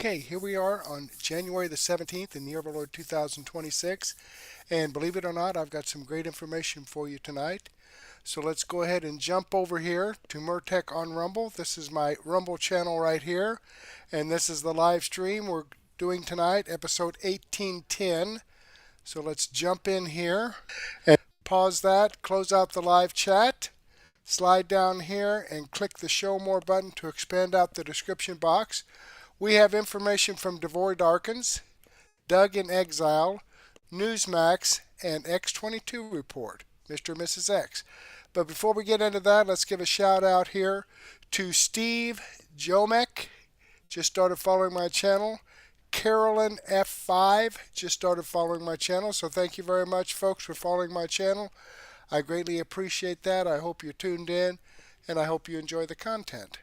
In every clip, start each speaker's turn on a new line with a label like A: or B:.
A: Okay, here we are on January the 17th in the year of our Lord 2026. And believe it or not, I've got some great information for you tonight. So let's go ahead and jump over here to Murtech on Rumble. This is my Rumble channel right here. And this is the live stream we're doing tonight, episode 1810. So let's jump in here and pause that, close out the live chat, slide down here and click the show more button to expand out the description box. We have information from Devory Darkins, Doug in Exile, Newsmax, and X22 report, Mr. and Mrs. X. But before we get into that, let's give a shout out here to Steve Jomek, just started following my channel. Carolyn F5 just started following my channel. So thank you very much, folks, for following my channel. I greatly appreciate that. I hope you're tuned in, and I hope you enjoy the content.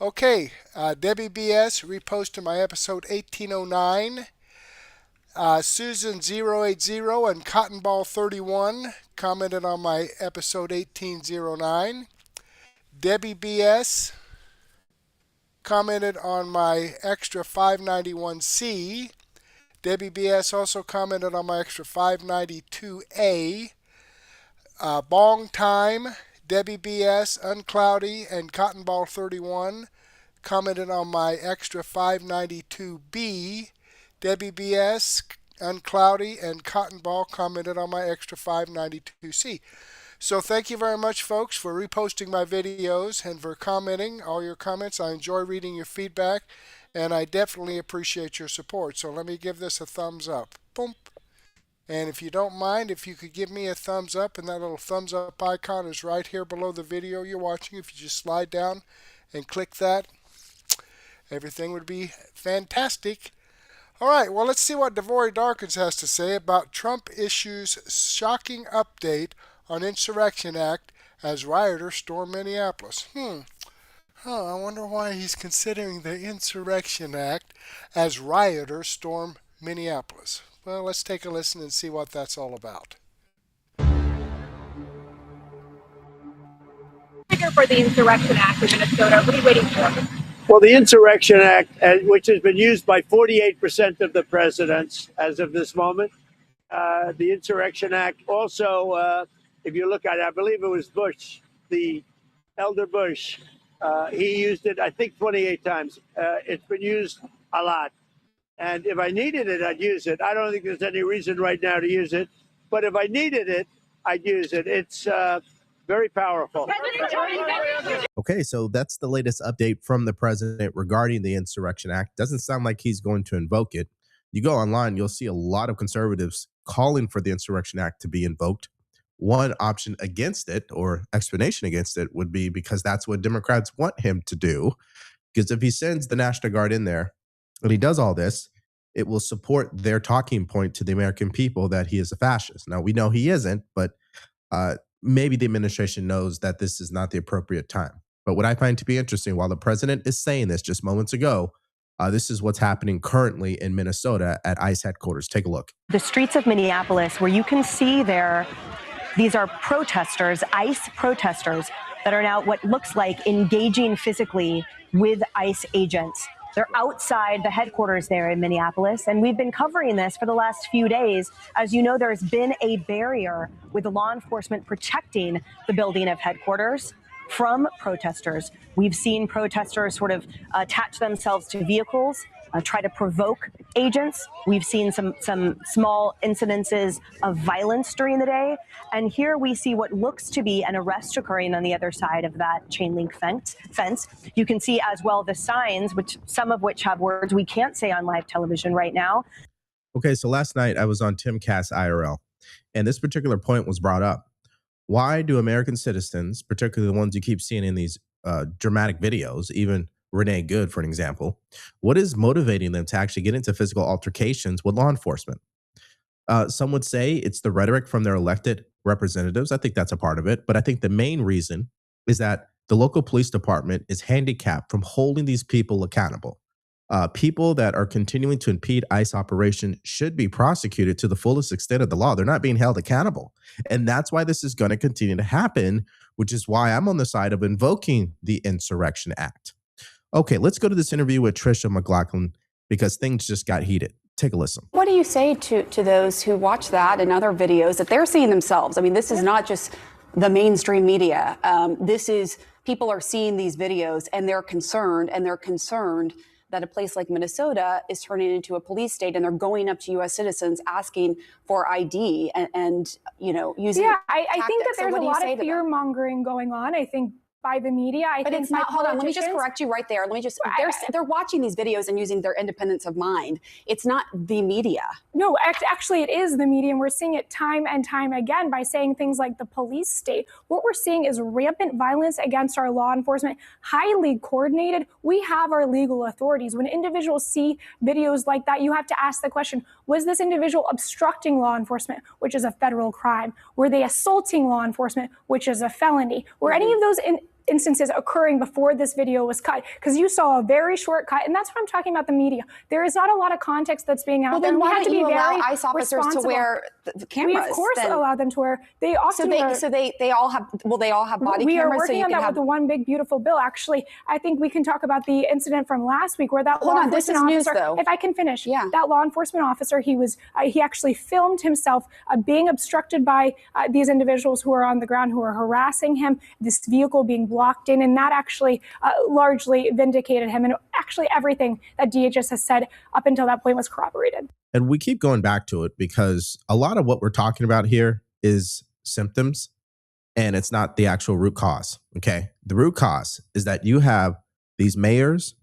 A: Okay, Debbie BS reposted my episode 1809. Susan080 and Cottonball31 commented on my episode 1809. Debbie BS commented on my extra 591C. Debbie BS also commented on my extra 592A. Bong Time, Debbie BS, Uncloudy, and Cottonball31 commented on my extra 592B. Debbie BS, Uncloudy, and Cottonball commented on my extra 592C. So thank you very much, folks, for reposting my videos and for commenting all your comments. I enjoy reading your feedback, and I definitely appreciate your support. So let me give this a thumbs up. Boom. And if you don't mind, if you could give me a thumbs up, and that little thumbs up icon is right here below the video you're watching. If you just slide down and click that, everything would be fantastic. All right, well, let's see what Devory Darkins has to say about Trump issues shocking update on Insurrection Act as rioters storm Minneapolis. I wonder why he's considering the Insurrection Act as rioters storm Minneapolis. Well, let's take a listen and see what that's all about.
B: For the Insurrection Act in Minnesota, what are you waiting for?
C: Well, the Insurrection Act, which has been used by 48% of the presidents as of this moment, the Insurrection Act also, if you look at it, I believe it was Bush, the elder Bush, he used it, I think, 28 times. It's been used a lot. And if I needed it, I'd use it. I don't think there's any reason right now to use it. But if I needed it, I'd use it. It's very powerful.
D: Okay, so that's the latest update from the president regarding the Insurrection Act. Doesn't sound like he's going to invoke it. You go online, you'll see a lot of conservatives calling for the Insurrection Act to be invoked. One option against it, or explanation against it, would be because that's what Democrats want him to do. Because if he sends the National Guard in there and he does all this, it will support their talking point to the American people that he is a fascist. Now, we know he isn't, but maybe the administration knows that this is not the appropriate time. But what I find to be interesting, while the president is saying this just moments ago, this is what's happening currently in Minnesota at ICE headquarters. Take a look.
E: The streets of Minneapolis, where you can see there, these are protesters, ICE protesters, that are now what looks like engaging physically with ICE agents. They're outside the headquarters there in Minneapolis, and we've been covering this for the last few days. As you know, there's been a barrier with law enforcement protecting the building of headquarters from protesters. We've seen protesters sort of attach themselves to vehicles, try to provoke agents. We've seen some small incidences of violence during the day. And here we see what looks to be an arrest occurring on the other side of that chain link fence. You can see as well the signs, which some of which have words we can't say on live television right now.
D: Okay, so last night I was on Tim Cass IRL, and this particular point was brought up. Why do American citizens, particularly the ones you keep seeing in these dramatic videos, even Renee Good, for an example, what is motivating them to actually get into physical altercations with law enforcement? Some would say it's the rhetoric from their elected representatives. I think that's a part of it. But I think the main reason is that the local police department is handicapped from holding these people accountable. People that are continuing to impede ICE operation should be prosecuted to the fullest extent of the law. They're not being held accountable. And that's why this is going to continue to happen, which is why I'm on the side of invoking the Insurrection Act. Okay, let's go to this interview with Tricia McLaughlin, because things just got heated. Take a listen.
F: What do you say to those who watch that and other videos that they're seeing themselves? I mean, this is not just the mainstream media. This is people are seeing these videos and they're concerned that a place like Minnesota is turning into a police state, and they're going up to U.S. citizens asking for ID and using.
G: Yeah, I think that
F: So
G: there's
F: what
G: a
F: do you
G: lot
F: say
G: of
F: to them?
G: fear mongering going on. I think by the media.
F: But it's not. Hold on. Let me just correct you right there. Let me just. They're watching these videos and using their independence of mind. It's not the media.
G: No, actually, it is the media, and we're seeing it time and time again by saying things like the police state. What we're seeing is rampant violence against our law enforcement, highly coordinated. We have our legal authorities. When individuals see videos like that, you have to ask the question, was this individual obstructing law enforcement, which is a federal crime? Were they assaulting law enforcement, which is a felony? Were any of those instances occurring before this video was cut? Because you saw a very short cut, and that's what I'm talking about the media. There is not a lot of context that's being out there.
F: Then
G: we
F: why
G: have to
F: don't
G: be
F: you allow
G: very
F: ICE officers to wear the cameras?
G: We of course allow them to wear. They often
F: so they all have. Will they all have body
G: we
F: cameras?
G: We are working
F: so
G: on that with the one big beautiful bill. Actually, I think we can talk about the incident from last week where that law enforcement officer.
F: News,
G: if I can finish,
F: yeah.
G: That law enforcement officer, he actually filmed himself being obstructed by these individuals who are on the ground who are harassing him. This vehicle being blocked in, and that actually largely vindicated him. And actually, everything that DHS has said up until that point was corroborated.
D: And we keep going back to it because a lot of what we're talking about here is symptoms, and it's not the actual root cause. Okay. The root cause is that you have these mayors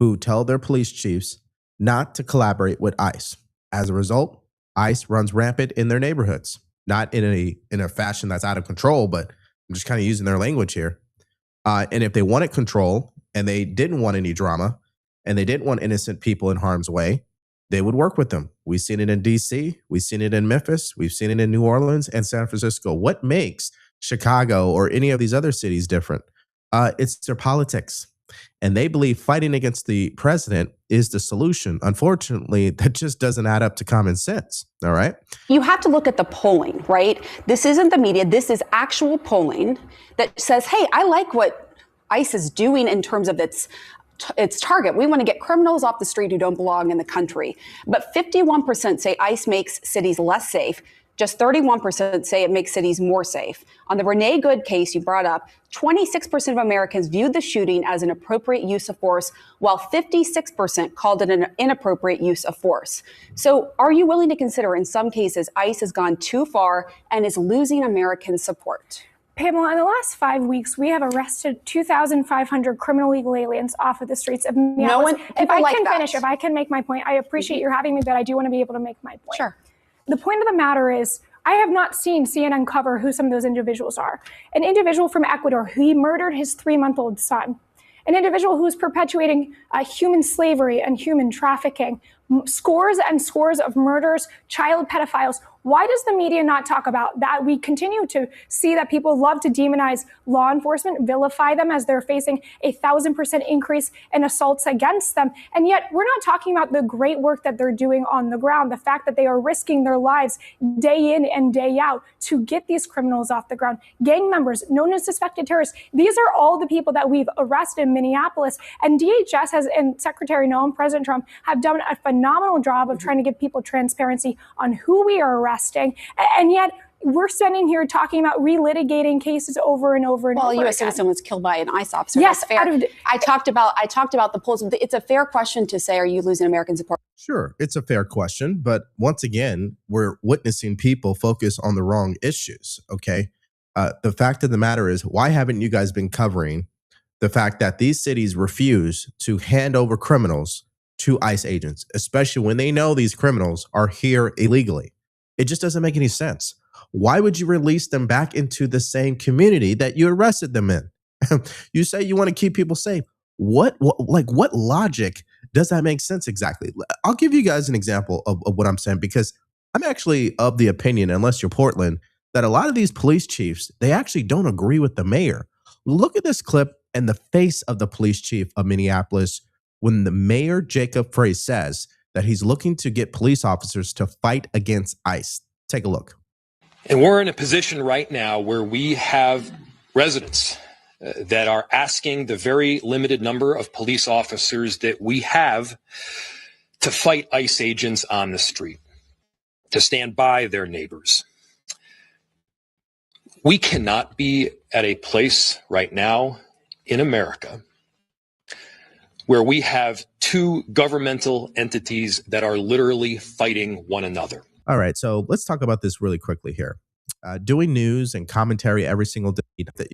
D: who tell their police chiefs not to collaborate with ICE. As a result, ICE runs rampant in their neighborhoods, not in a fashion that's out of control, but I'm just kind of using their language here. And if they wanted control and they didn't want any drama and they didn't want innocent people in harm's way, they would work with them. We've seen it in DC. We've seen it in Memphis. We've seen it in New Orleans and San Francisco. What makes Chicago or any of these other cities different? It's their politics. And they believe fighting against the president is the solution. Unfortunately, that just doesn't add up to common sense. All right.
F: You have to look at the polling, right? This isn't the media. This is actual polling that says, hey, I like what ICE is doing in terms of its target. We want to get criminals off the street who don't belong in the country. But 51% say ICE makes cities less safe. Just 31% say it makes cities more safe. On the Renee Good case you brought up, 26% of Americans viewed the shooting as an appropriate use of force, while 56% called it an inappropriate use of force. So are you willing to consider in some cases ICE has gone too far and is losing American support?
G: Pamela, in the last 5 weeks, we have arrested 2,500 criminal illegal aliens off of the streets of Minneapolis. If I can make my point, I appreciate you having me, but I do want to be able to make my point.
F: Sure.
G: The point of the matter is, I have not seen CNN cover who some of those individuals are. An individual from Ecuador who murdered his 3-month-old son. An individual who is perpetuating human slavery and human trafficking. Scores and scores of murders, child pedophiles. Why does the media not talk about that? We continue to see that people love to demonize law enforcement, vilify them as they're facing 1,000% increase in assaults against them. And yet we're not talking about the great work that they're doing on the ground, the fact that they are risking their lives day in and day out to get these criminals off the ground. Gang members, known as suspected terrorists. These are all the people that we've arrested in Minneapolis. And DHS and Secretary Noem, President Trump have done a phenomenal job of trying to give people transparency on who we are arresting. And yet we're standing here talking about relitigating cases over and over and over again.
F: Well, a U.S. citizen was killed by an ICE officer.
G: Yes,
F: that's fair. I talked about the polls. It's a fair question to say, are you losing American support?
D: Sure, it's a fair question. But once again, we're witnessing people focus on the wrong issues. Okay. The fact of the matter is, why haven't you guys been covering the fact that these cities refuse to hand over criminals to ICE agents, especially when they know these criminals are here illegally? It just doesn't make any sense. Why would you release them back into the same community that you arrested them in? You say you want to keep people safe. What logic does that make sense exactly? I'll give you guys an example of what I'm saying, because I'm actually of the opinion, unless you're Portland, that a lot of these police chiefs, they actually don't agree with the mayor. Look at this clip and the face of the police chief of Minneapolis when the mayor, Jacob Frey, says that he's looking to get police officers to fight against ICE. Take a look.
H: And we're in a position right now where we have residents that are asking the very limited number of police officers that we have to fight ICE agents on the street, to stand by their neighbors. We cannot be at a place right now in America where we have two governmental entities that are literally fighting one another.
D: All right, so let's talk about this really quickly here. Doing news and commentary every single day that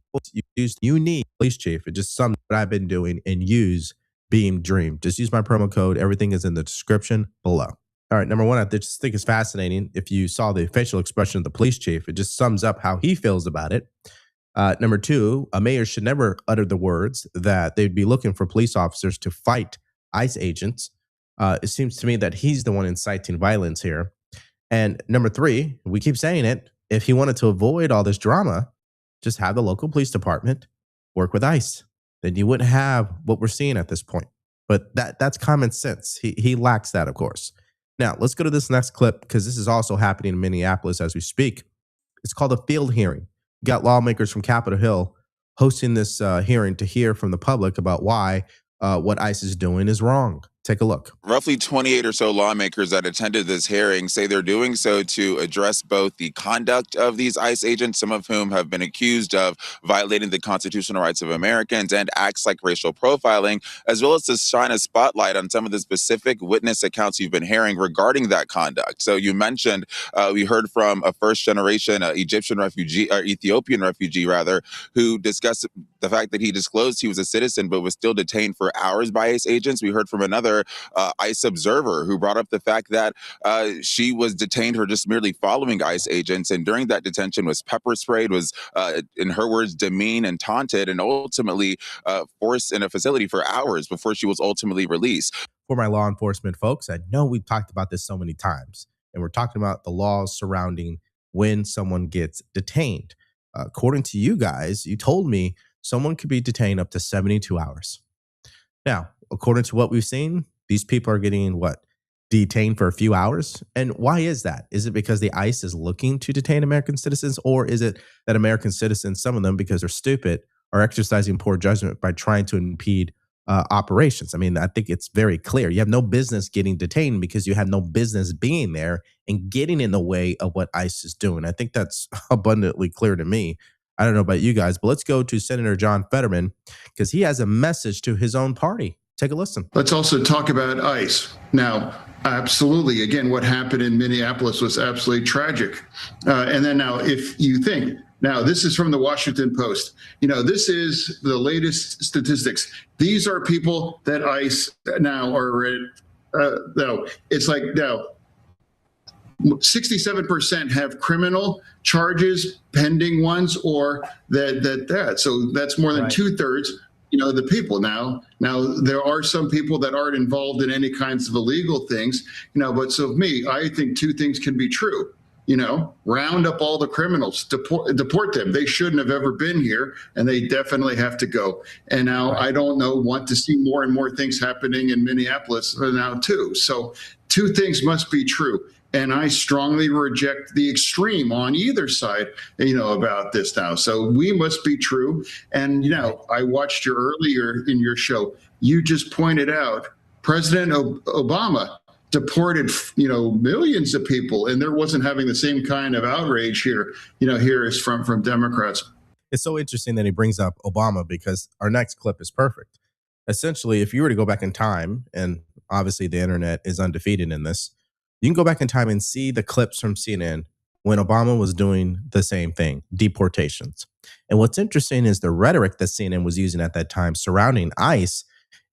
D: you need, police chief. It just sums what I've been doing, and use Beam Dream. Just use my promo code. Everything is in the description below. All right, number one, I just think it's fascinating. If you saw the facial expression of the police chief, it just sums up how he feels about it. Number two, a mayor should never utter the words that they'd be looking for police officers to fight ICE agents. It seems to me that he's the one inciting violence here. And number three, we keep saying it, if he wanted to avoid all this drama, just have the local police department work with ICE. Then you wouldn't have what we're seeing at this point. But that's common sense. He lacks that, of course. Now, let's go to this next clip, because this is also happening in Minneapolis as we speak. It's called a field hearing. You got lawmakers from Capitol Hill hosting this hearing to hear from the public about why what ICE is doing is wrong. Take a look.
I: Roughly 28 or so lawmakers that attended this hearing say they're doing so to address both the conduct of these ICE agents, some of whom have been accused of violating the constitutional rights of Americans, and acts like racial profiling, as well as to shine a spotlight on some of the specific witness accounts you've been hearing regarding that conduct. So you mentioned, we heard from a first-generation Ethiopian refugee, who discussed the fact that he disclosed he was a citizen but was still detained for hours by ICE agents. We heard from another ICE observer who brought up the fact that she was detained for just merely following ICE agents, and during that detention was pepper sprayed, was, in her words, demeaned and taunted, and ultimately forced in a facility for hours before she was ultimately released.
D: For my law enforcement folks, I know we've talked about this so many times, and we're talking about the laws surrounding when someone gets detained. According to you guys, you told me someone could be detained up to 72 hours. Now, according to what we've seen, these people are getting detained for a few hours. And why is that? Is it because the ICE is looking to detain American citizens, or is it that American citizens, some of them, because they're stupid, are exercising poor judgment by trying to impede operations? I mean, I think it's very clear. You have no business getting detained because you have no business being there and getting in the way of what ICE is doing. I think that's abundantly clear to me. I don't know about you guys, but let's go to Senator John Fetterman, because he has a message to his own party. Take a listen.
J: Let's also talk about ICE. Now, absolutely, again, what happened in Minneapolis was absolutely tragic. And then now, if you think, now this is from the Washington Post, this is the latest statistics. These are people that ICE now are, it's like now, 67% have criminal charges, pending ones, or that. So that's more than 2/3. The people now there are some people that aren't involved in any kinds of illegal things, but so me, I think two things can be true. Round up all the criminals, deport them. They shouldn't have ever been here, and they definitely have to go. And now I don't want to see more and more things happening in Minneapolis now too. So two things must be true. And I strongly reject the extreme on either side, about this now. So we must be true. And, I watched you earlier in your show. You just pointed out President Obama deported, millions of people, and there wasn't having the same kind of outrage here, here is from Democrats.
D: It's so interesting that he brings up Obama, because our next clip is perfect. Essentially, if you were to go back in time, and obviously the internet is undefeated in this, you can go back in time and see the clips from CNN when Obama was doing the same thing, deportations. And what's interesting is the rhetoric that CNN was using at that time surrounding ICE.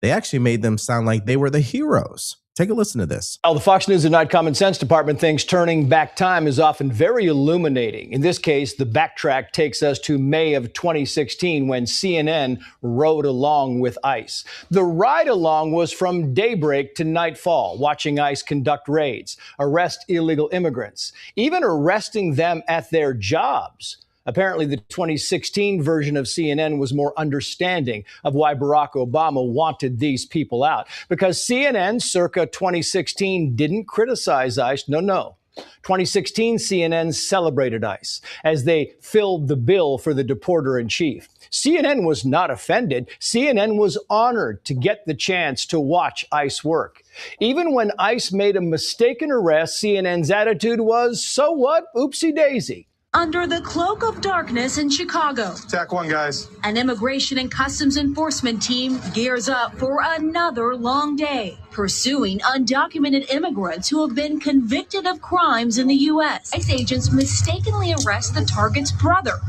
D: They actually made them sound like they were the heroes. Take a listen to this.
K: Well, the Fox News and Night Common Sense department thinks turning back time is often very illuminating. In this case, the backtrack takes us to May of 2016 when CNN rode along with ICE. The ride along was from daybreak to nightfall, watching ICE conduct raids, arrest illegal immigrants, even arresting them at their jobs. Apparently, the 2016 version of CNN was more understanding of why Barack Obama wanted these people out. Because CNN circa 2016 didn't criticize ICE. No. 2016, CNN celebrated ICE as they filled the bill for the deporter-in-chief. CNN was not offended. CNN was honored to get the chance to watch ICE work. Even when ICE made a mistaken arrest, CNN's attitude was, so what? Oopsie daisy.
L: Under the cloak of darkness in Chicago.
M: Tack one, guys.
L: An immigration and customs enforcement team gears up for another long day, pursuing undocumented immigrants who have been convicted of crimes in the U.S. ICE agents mistakenly arrest the target's brother.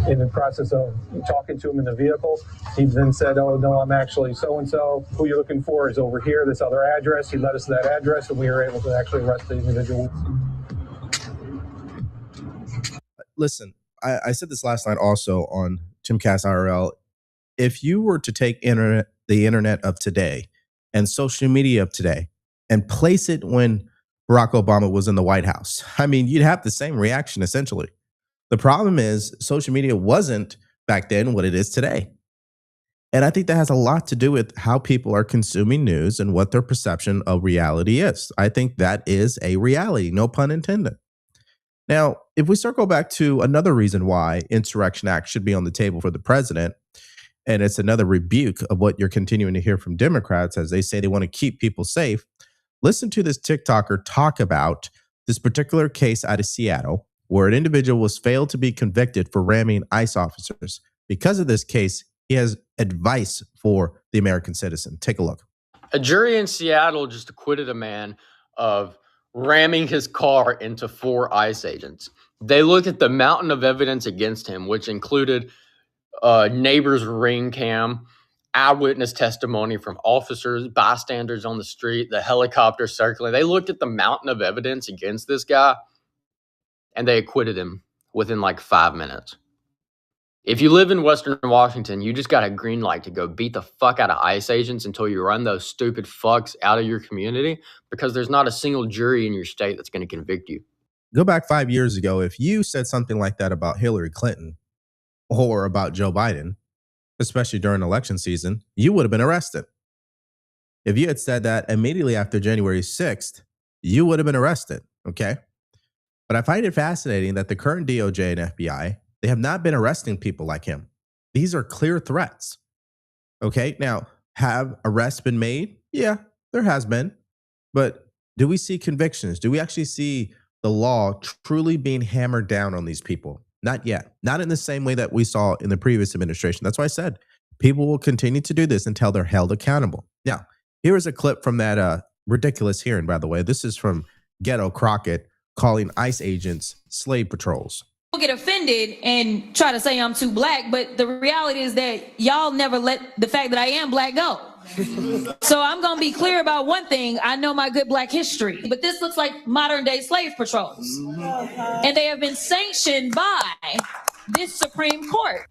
M: In the process of talking to him in the vehicle, he then said, oh, no, I'm actually so-and-so. Who you're looking for is over here, this other address. He led us to that address, and we were able to actually arrest the individual.
D: Listen, I said this last night also on Timcast IRL. If you were to take the internet of today and social media of today and place it when Barack Obama was in the White House, I mean, you'd have the same reaction essentially. The problem is social media wasn't back then what it is today. And I think that has a lot to do with how people are consuming news and what their perception of reality is. I think that is a reality, no pun intended. Now, if we circle back to another reason why Insurrection Act should be on the table for the president, and it's another rebuke of what you're continuing to hear from Democrats as they say they want to keep people safe, listen to this TikToker talk about this particular case out of Seattle where an individual was failed to be convicted for ramming ICE officers. Because of this case, he has advice for the American citizen. Take a look.
N: A jury in Seattle just acquitted a man of ramming his car into 4 ICE agents. They looked at the mountain of evidence against him, which included neighbor's ring cam, eyewitness testimony from officers, bystanders on the street, the helicopter circling. They looked at the mountain of evidence against this guy, and they acquitted him within like 5 minutes. If you live in Western Washington, you just got a green light to go beat the fuck out of ICE agents until you run those stupid fucks out of your community, because there's not a single jury in your state that's going to convict you.
D: Go back 5 years ago. If you said something like that about Hillary Clinton or about Joe Biden, especially during election season, you would have been arrested. If you had said that immediately after January 6th, you would have been arrested. Okay. But I find it fascinating that the current DOJ and FBI, they have not been arresting people like him. These are clear threats. Okay. Now, have arrests been made? Yeah, there has been. But do we see convictions? Do we actually see the law truly being hammered down on these people? Not yet. Not in the same way that we saw in the previous administration. That's why I said people will continue to do this until they're held accountable. Now, here is a clip from that ridiculous hearing, by the way. This is from Ghetto Crockett calling ICE agents slave patrols.
O: People get offended and try to say I'm too black, but the reality is that y'all never let the fact that I am black go. So I'm going to be clear about one thing. I know my good black history, but this looks like modern day slave patrols. And they have been sanctioned by this Supreme Court.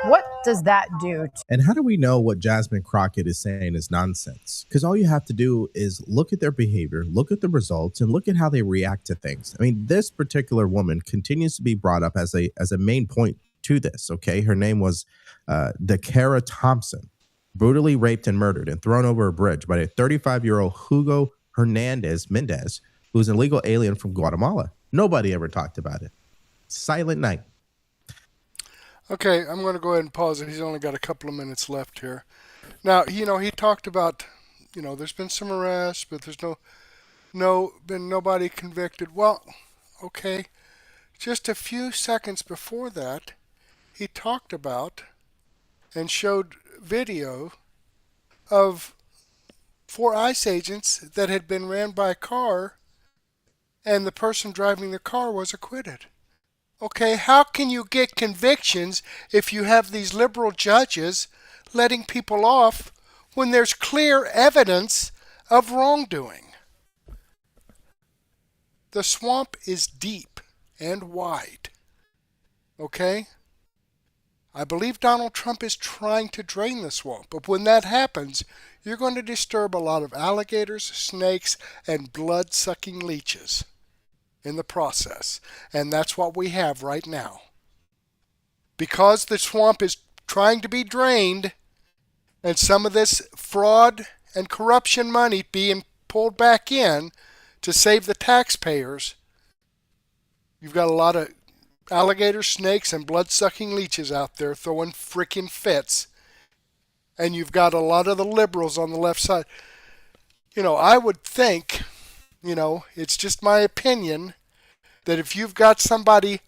P: What does that do?
D: And how do we know what Jasmine Crockett is saying is nonsense? Because all you have to do is look at their behavior, look at the results, and look at how they react to things. I mean, this particular woman continues to be brought up as a main point to this, okay? Her name was DeCara Thompson, brutally raped and murdered and thrown over a bridge by a 35-year-old Hugo Hernandez Mendez, who's an illegal alien from Guatemala. Nobody ever talked about it. Silent night.
A: Okay, I'm going to go ahead and pause it. He's only got a couple of minutes left here. Now, he talked about, there's been some arrests, but there's been nobody convicted. Well, okay, just a few seconds before that, he talked about and showed video of 4 ICE agents that had been ran by a car, and the person driving the car was acquitted. Okay, how can you get convictions if you have these liberal judges letting people off when there's clear evidence of wrongdoing? The swamp is deep and wide. Okay? I believe Donald Trump is trying to drain the swamp, but when that happens, you're going to disturb a lot of alligators, snakes, and blood-sucking leeches in the process. And that's what we have right now. Because the swamp is trying to be drained and some of this fraud and corruption money being pulled back in to to save the taxpayers, you've got a lot of alligator snakes and blood-sucking leeches out there throwing frickin' fits. And you've got a lot of the liberals on the left side. You know, I would think, you know, it's just my opinion, that if you've got somebody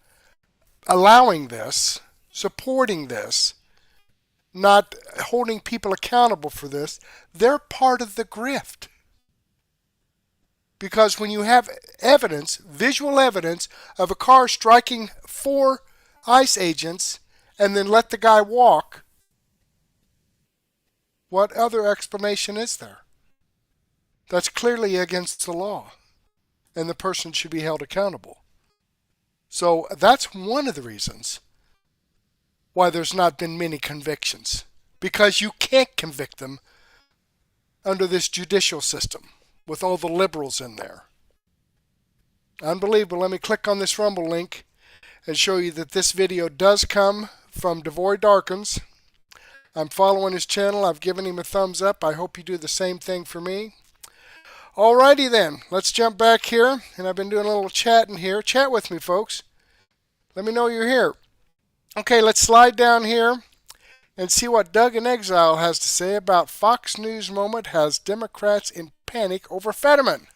A: allowing this, supporting this, not holding people accountable for this, they're part of the grift. Because when you have evidence, visual evidence of a car striking 4 ICE agents and then let the guy walk, what other explanation is there? That's clearly against the law, and the person should be held accountable. So that's one of the reasons why there's not been many convictions, because you can't convict them under this judicial system with all the liberals in there. Unbelievable. Let me click on this Rumble link and show you that this video does come from Devory Darkins. I'm following his channel. I've given him a thumbs up. I hope you do the same thing for me. Alrighty then, let's jump back here, and I've been doing a little chatting here. Chat with me, folks. Let me know you're here. Okay, let's slide down here and see what Doug in Exile has to say about Fox News moment has Democrats in panic over Fetterman.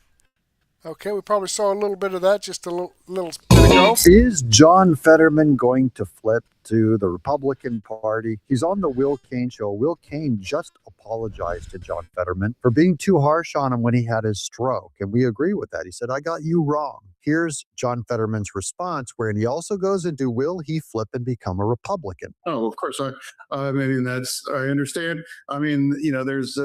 A: Okay, we probably saw a little bit of that just a little bit ago.
Q: Is John Fetterman going to flip to the Republican Party? He's on the Will Cain show. Will Cain just apologized to John Fetterman for being too harsh on him when he had his stroke. And we agree with that. He said, I got you wrong. Here's John Fetterman's response, where he also goes into, will he flip and become a Republican?
J: Oh, of course. I mean, I understand. I mean, you know, there's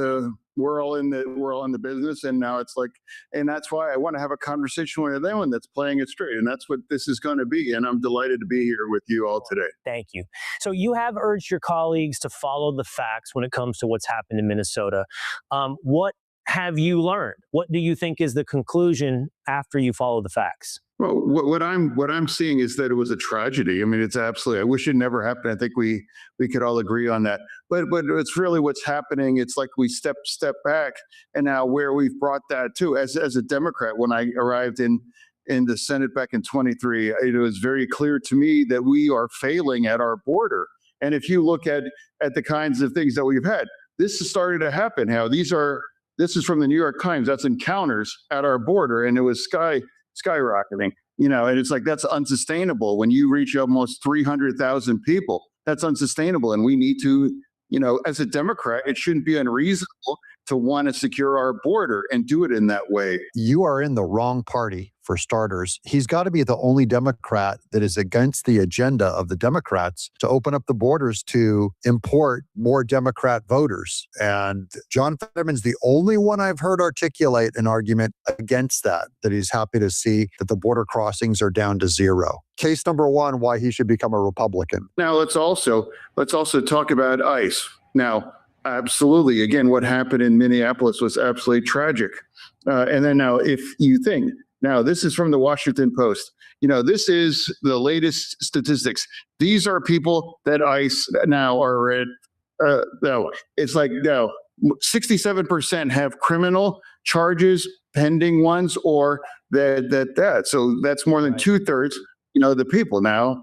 J: we're all in the business, and now it's like, and that's why I want to have a conversation with anyone that's playing it straight, and that's what this is going to be. And I'm delighted to be here with you all today.
R: Thank you. So you have urged your colleagues to follow the facts when it comes to what's happened in Minnesota. What have you learned? What do you think is the conclusion after you follow the facts?
J: Well, what I'm seeing is that it was a tragedy. I mean, it's absolutely, I wish it never happened. I think we could all agree on that. But it's really what's happening. It's like we step back, and now where we've brought that to, as a Democrat, when I arrived in the Senate back in 23, it was very clear to me that we are failing at our border. And if you look at the kinds of things that we've had, this has started to happen. How this is from the New York Times. That's encounters at our border, and it was skyrocketing, you know, and it's like, that's unsustainable. When you reach almost 300,000 people, that's unsustainable. And we need to, you know, as a Democrat, it shouldn't be unreasonable to want to secure our border and do it in that way.
Q: You are in the wrong party, for starters. He's got to be the only Democrat that is against the agenda of the Democrats to open up the borders to import more Democrat voters. And John Fetterman's the only one I've heard articulate an argument against that he's happy to see that the border crossings are down to 0. Case number 1, why he should become a Republican.
J: Now, let's also talk about ICE. Now, absolutely, again, what happened in Minneapolis was absolutely tragic. And then now, if you think, now this is from the Washington Post, you know, this is the latest statistics. These are people that ICE now are at, no, it's like, no, 67% have criminal charges, pending ones, or that. So that's more than 2/3, you know, the people. Now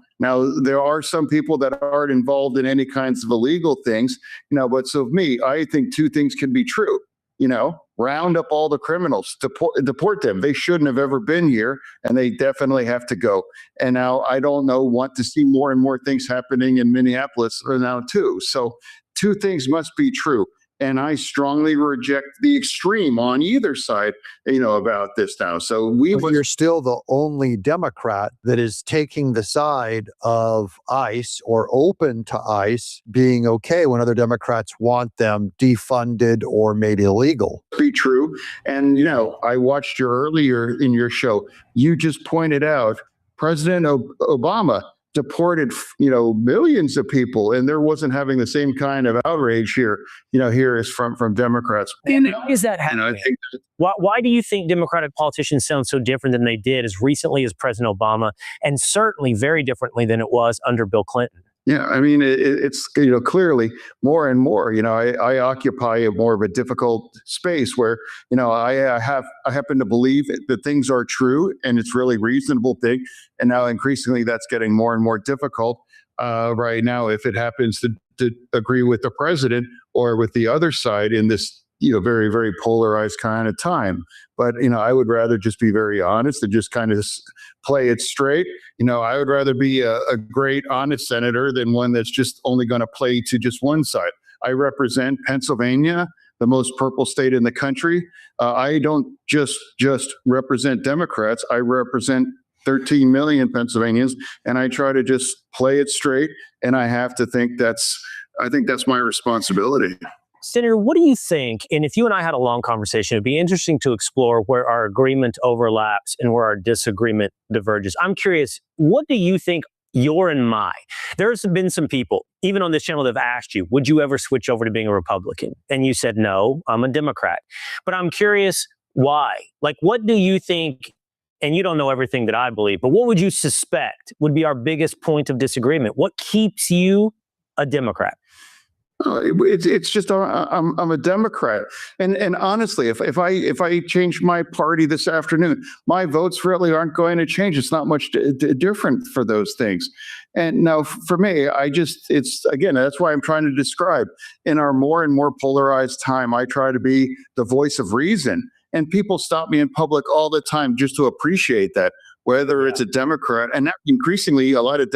J: there are some people that aren't involved in any kinds of illegal things, you know, but so me, I think 2 things can be true. You know, round up all the criminals, deport them. They shouldn't have ever been here, and they definitely have to go. And now I don't want to see more and more things happening in Minneapolis now too. So 2 things must be true. And I strongly reject the extreme on either side, you know, about this now. So
Q: you're still the only Democrat that is taking the side of ICE or open to ICE being okay when other Democrats want them defunded or made illegal.
J: Be true. And, you know, I watched you earlier in your show. You just pointed out President Obama deported, you know, millions of people, and there wasn't having the same kind of outrage here. You know, here is from Democrats.
R: Why is that happening? You know, I think why do you think Democratic politicians sound so different than they did as recently as President Obama, and certainly very differently than it was under Bill Clinton?
J: Yeah, I mean, it's clearly more and more. I occupy a more of a difficult space where I happen to believe that things are true and it's really reasonable thing, and now increasingly that's getting more and more difficult right now. If it happens to agree with the president or with the other side in this very, very polarized kind of time. But I would rather just be very honest and just kind of play it straight. I would rather be a great, honest senator than one that's just only going to play to just one side. I represent Pennsylvania, the most purple state in the country. I don't just represent Democrats. I represent 13 million Pennsylvanians, and I try to just play it straight. And I have to think I think that's my responsibility.
R: Senator, what do you think? And if you and I had a long conversation, it'd be interesting to explore where our agreement overlaps and where our disagreement diverges. I'm curious, what do you think your and my? There's been some people, even on this channel, that have asked you, would you ever switch over to being a Republican? And you said, no, I'm a Democrat. But I'm curious why. Like, what do you think? And you don't know everything that I believe, but what would you suspect would be our biggest point of disagreement? What keeps you a Democrat?
J: It's just I'm a Democrat, and honestly, if I change my party this afternoon, my votes really aren't going to change. It's not much different for those things. And now for me, it's again, that's why I'm trying to describe in our more and more polarized time, I try to be the voice of reason, and people stop me in public all the time just to appreciate that. Whether it's a Democrat, and increasingly a lot of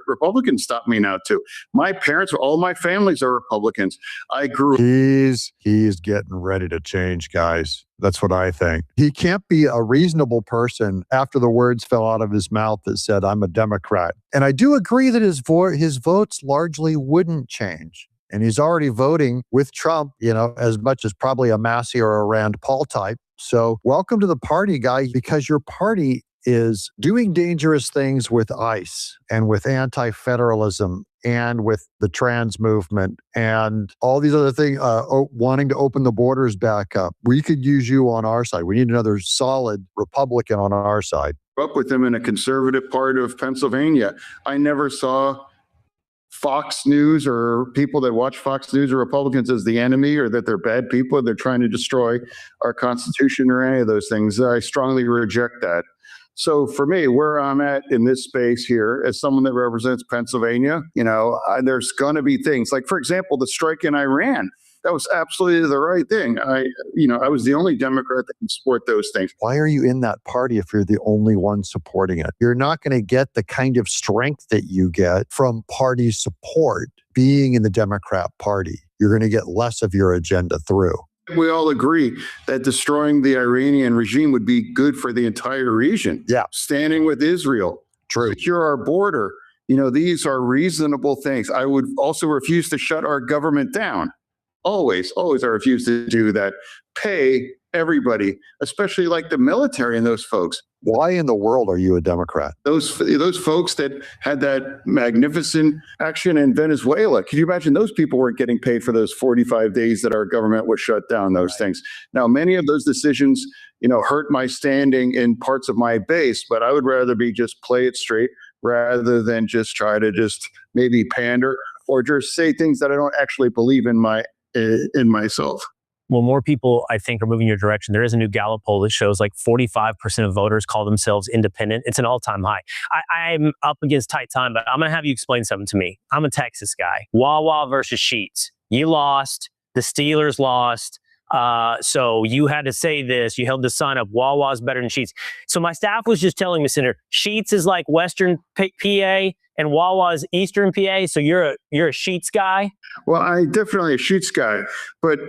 J: Republicans stop me now too. My parents, all my families are Republicans. I grew.
Q: He's getting ready to change, guys. That's what I think. He can't be a reasonable person after the words fell out of his mouth that said, I'm a Democrat. And I do agree that his votes largely wouldn't change. And he's already voting with Trump, as much as probably a Massey or a Rand Paul type. So welcome to the party, guy, because your party is doing dangerous things with ICE and with anti-federalism and with the trans movement and all these other things, wanting to open the borders back up. We could use you on our side. We need another solid Republican on our side.
J: Up with him in a conservative part of Pennsylvania. I never saw Fox News or people that watch Fox News or Republicans as the enemy, or that they're bad people, they're trying to destroy our Constitution or any of those things. I strongly reject that. So for me, where I'm at in this space here, as someone that represents Pennsylvania, there's going to be things like, for example, the strike in Iran. That was absolutely the right thing. I was the only Democrat that can support those things.
Q: Why are you in that party if you're the only one supporting it? You're not going to get the kind of strength that you get from party support being in the Democrat Party. You're going to get less of your agenda through.
J: We all agree that destroying the Iranian regime would be good for the entire region.
Q: Yeah.
J: Standing with Israel.
Q: True.
J: Secure our border. These are reasonable things. I would also refuse to shut our government down. Always I refuse to do that. Pay everybody, especially like the military and those folks.
Q: Why in the world are you a Democrat?
J: Those folks that had that magnificent action in Venezuela. Can you imagine those people weren't getting paid for those 45 days that our government was shut down, those things. Now, many of those decisions, hurt my standing in parts of my base, but I would rather be just play it straight rather than just try to just maybe pander or just say things that I don't actually believe in myself.
R: Well, more people, I think, are moving your direction. There is a new Gallup poll that shows like 45% of voters call themselves independent. It's an all-time high. I'm up against tight time, but I'm going to have you explain something to me. I'm a Texas guy. Wawa versus Sheetz. You lost. The Steelers lost. So you had to say this. You held the sign up. Wawa's better than Sheetz. So my staff was just telling me, Senator, Sheetz is like Western PA and Wawa is Eastern PA. So you're a Sheetz guy.
J: Well, I definitely a Sheetz guy, but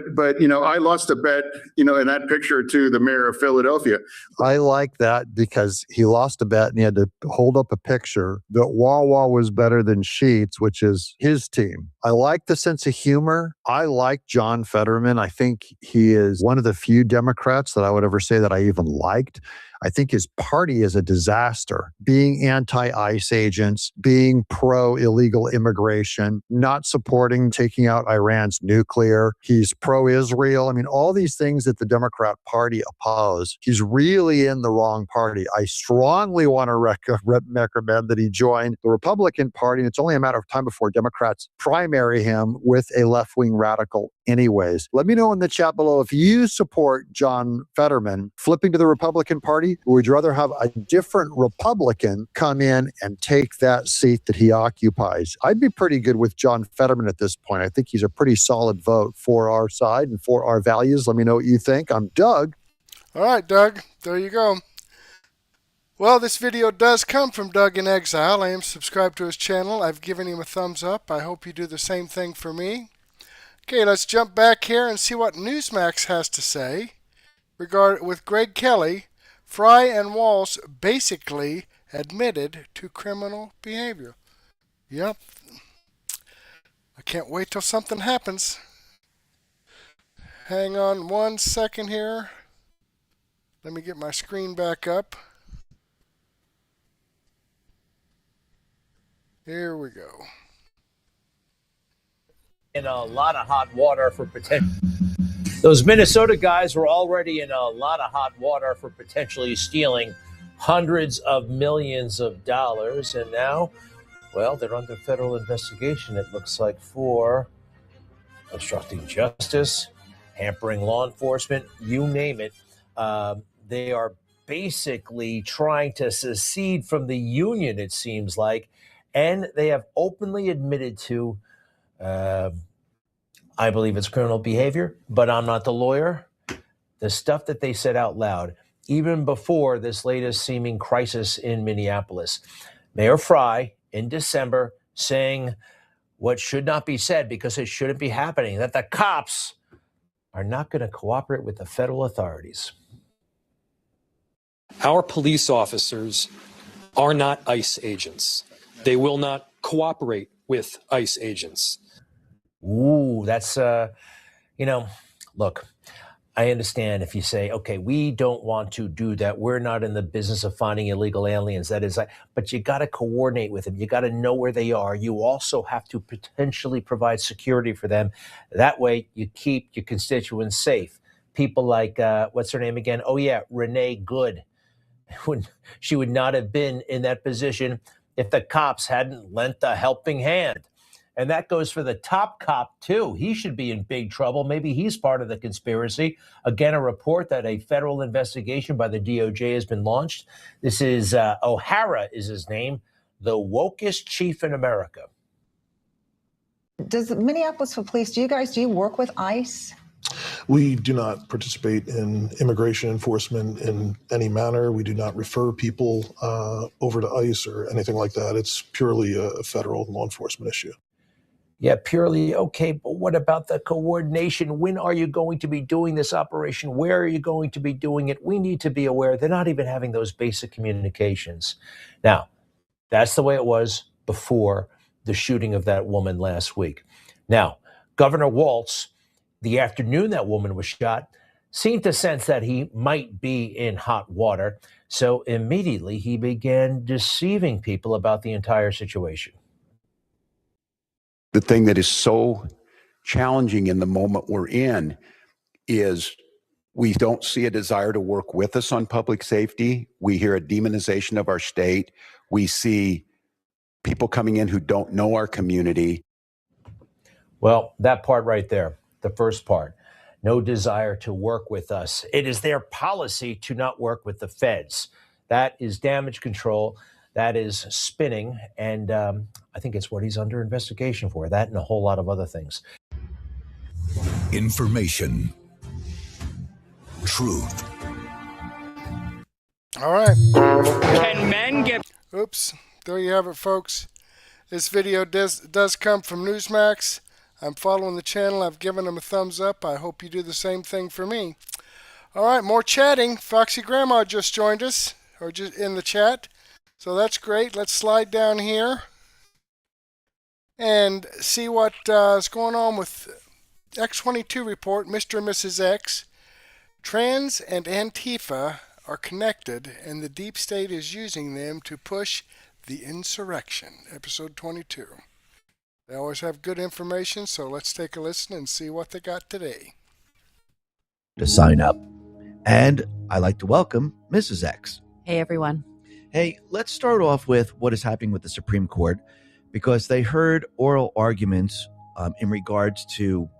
J: I lost a bet, in that picture to the mayor of Philadelphia.
Q: I like that because he lost a bet and he had to hold up a picture that Wawa was better than Sheetz, which is his team. I like the sense of humor. I like John Fetterman. I think he is one of the few Democrats that I would ever say that I even liked. I think his party is a disaster. Being anti-ICE agents, being pro-illegal immigration, not supporting taking out Iran's nuclear. He's pro-Israel. I mean, all these things that the Democrat Party oppose. He's really in the wrong party. I strongly want to recommend that he join the Republican Party. And it's only a matter of time before Democrats primary him with a left-wing radical anyways. Let me know in the chat below if you support John Fetterman flipping to the Republican Party, or would you rather have a different Republican come in and take that seat that he occupies? I'd be pretty good with John Fetterman at this point. I think he's a pretty solid vote for our side and for our values. Let me know what you think. I'm Doug.
A: All right, Doug. There you go. Well, this video does come from Doug in Exile. I am subscribed to his channel. I've given him a thumbs up. I hope you do the same thing for me. Okay, let's jump back here and see what Newsmax has to say. With Greg Kelly, Frey and Walz basically admitted to criminal behavior. Yep. I can't wait till something happens. Hang on 1 second here. Let me get my screen back up. Here we go.
S: In a lot of hot water for potential. Those Minnesota guys were already in a lot of hot water for potentially stealing hundreds of millions of dollars. And now, well, they're under federal investigation, it looks like, for obstructing justice, hampering law enforcement, you name it. They are basically trying to secede from the union, it seems like. And they have openly admitted to, I believe it's criminal behavior, but I'm not the lawyer. The stuff that they said out loud, even before this latest seeming crisis in Minneapolis. Mayor Frey in December saying what should not be said because it shouldn't be happening, that the cops are not going to cooperate with the federal authorities.
H: Our police officers are not ICE agents. They will not cooperate with ICE agents.
S: Ooh, that's, look, I understand if you say, okay, we don't want to do that. We're not in the business of finding illegal aliens. That is, but you got to coordinate with them. You got to know where they are. You also have to potentially provide security for them. That way you keep your constituents safe. People like, what's her name again? Oh, yeah, Renee Good. She would not have been in that position if the cops hadn't lent a helping hand. And that goes for the top cop, too. He should be in big trouble. Maybe he's part of the conspiracy. Again, a report that a federal investigation by the DOJ has been launched. This is O'Hara is his name, the wokest chief in America.
T: Does the Minneapolis Police, do you work with ICE?
U: We do not participate in immigration enforcement in any manner. We do not refer people over to ICE or anything like that. It's purely a federal law enforcement issue.
S: Yeah, purely. Okay, but what about the coordination? When are you going to be doing this operation? Where are you going to be doing it? We need to be aware. They're not even having those basic communications. Now, that's the way it was before the shooting of that woman last week. Now, Governor Walz, the afternoon that woman was shot, seemed to sense that he might be in hot water. So immediately he began deceiving people about the entire situation.
V: The thing that is so challenging in the moment we're in is we don't see a desire to work with us on public safety. We hear a demonization of our state. We see people coming in who don't know our community.
S: Well, that part right there, the first part, no desire to work with us. It is their policy to not work with the feds. That is damage control. That is spinning. And I think it's what he's under investigation for, that and a whole lot of other things.
W: Information. Truth.
A: All right.
X: Can men get...
A: Oops. There you have it, folks. This video does come from Newsmax. I'm following the channel. I've given them a thumbs up. I hope you do the same thing for me. All right, more chatting. Foxy Grandma just joined us, or just in the chat. So that's great. Let's slide down here and see what is going on with X22 report, Mr. and Mrs. X. Trans and Antifa are connected, and the deep state is using them to push the insurrection. Episode 22. They always have good information, so let's take a listen and see what they got today.
B: To sign up. And I'd like to welcome Mrs. X.
C: Hey, everyone.
B: Hey, let's start off with what is happening with the Supreme Court, because they heard oral arguments in regards to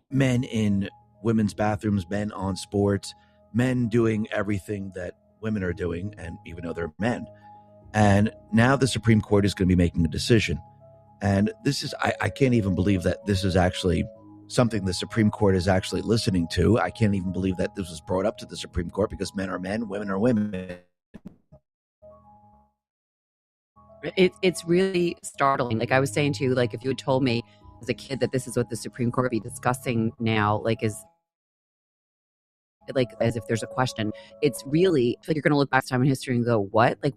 B: men in women's bathrooms, men on sports, men doing everything that women are doing, and even though they're men. And now the Supreme Court is going to be making a decision. And this is, I can't even believe that this is actually something the Supreme Court is actually listening to. I can't even believe that this was brought up to the Supreme Court, because men are men, women are women.
C: It's really startling. Like I was saying to you, like if you had told me as a kid that this is what the Supreme Court would be discussing now, like as if there's a question, it's really, I feel like you're going to look back time in history and go, what? Like,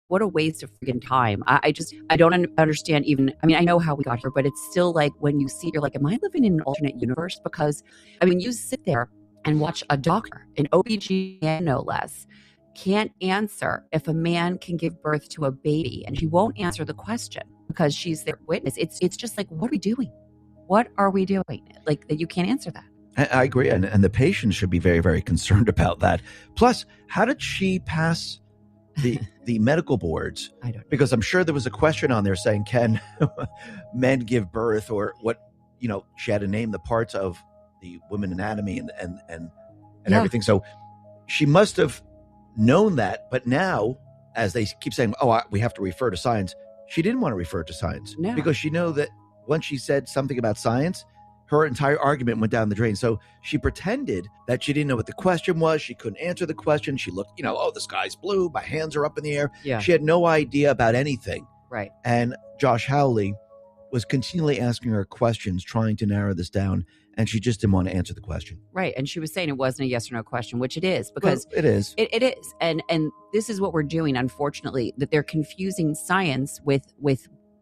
C: what a waste of freaking time. I don't understand even, I mean, I know how we got here, but it's still like when you see, you're like, am I living in an alternate universe? Because, I mean, you sit there and watch a doctor, an OBGYN no less, can't answer if a man can give birth to a baby, and she won't answer the question because she's their witness. It's just like, what are we doing? What are we doing? Like that you can't answer that.
B: I agree. And the patient should be very, very concerned about that. Plus, how did she pass the medical boards?
C: I don't know.
B: Because I'm sure there was a question on there saying, can men give birth, or what, you know, she had to name the parts of the woman anatomy and
C: Yeah.
B: everything. So she must have known that. But now, as they keep saying, we have to refer to science, she didn't want to refer to science.
C: No.
B: Because she knew that once she said something about science, her entire argument went down the drain. So she pretended that she didn't know what the question was. She couldn't answer the question. She looked, the sky's blue. My hands are up in the air.
C: Yeah.
B: She had no idea about anything.
C: Right.
B: And Josh Hawley was continually asking her questions, trying to narrow this down. And she just didn't want to answer the question.
C: Right. And she was saying it wasn't a yes or no question, which it is, because
B: it is.
C: It is. And this is what we're doing, unfortunately, that they're confusing science with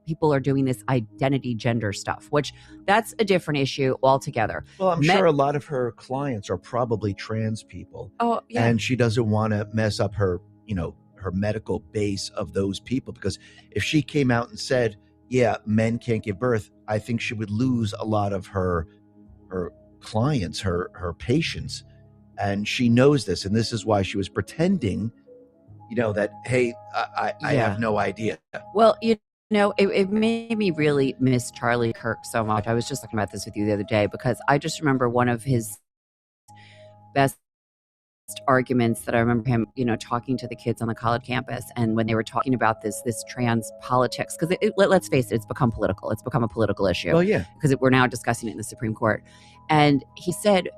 C: people are doing this identity gender stuff, which that's a different issue altogether.
B: Well, I'm sure a lot of her clients are probably trans people.
C: Oh, yeah.
B: And she doesn't want to mess up her, her medical base of those people, because if she came out and said, yeah, men can't give birth, I think she would lose a lot of her clients, her patients. And she knows this. And this is why she was pretending, that, hey, I have no idea.
C: Well, it made me really miss Charlie Kirk so much. I was just talking about this with you the other day, because I just remember one of his best arguments that I remember him, talking to the kids on the college campus. And when they were talking about this trans politics, because let's face it, it's become political. It's become a political issue.
B: Well, yeah.
C: Because we're now discussing it in the Supreme Court. And he said,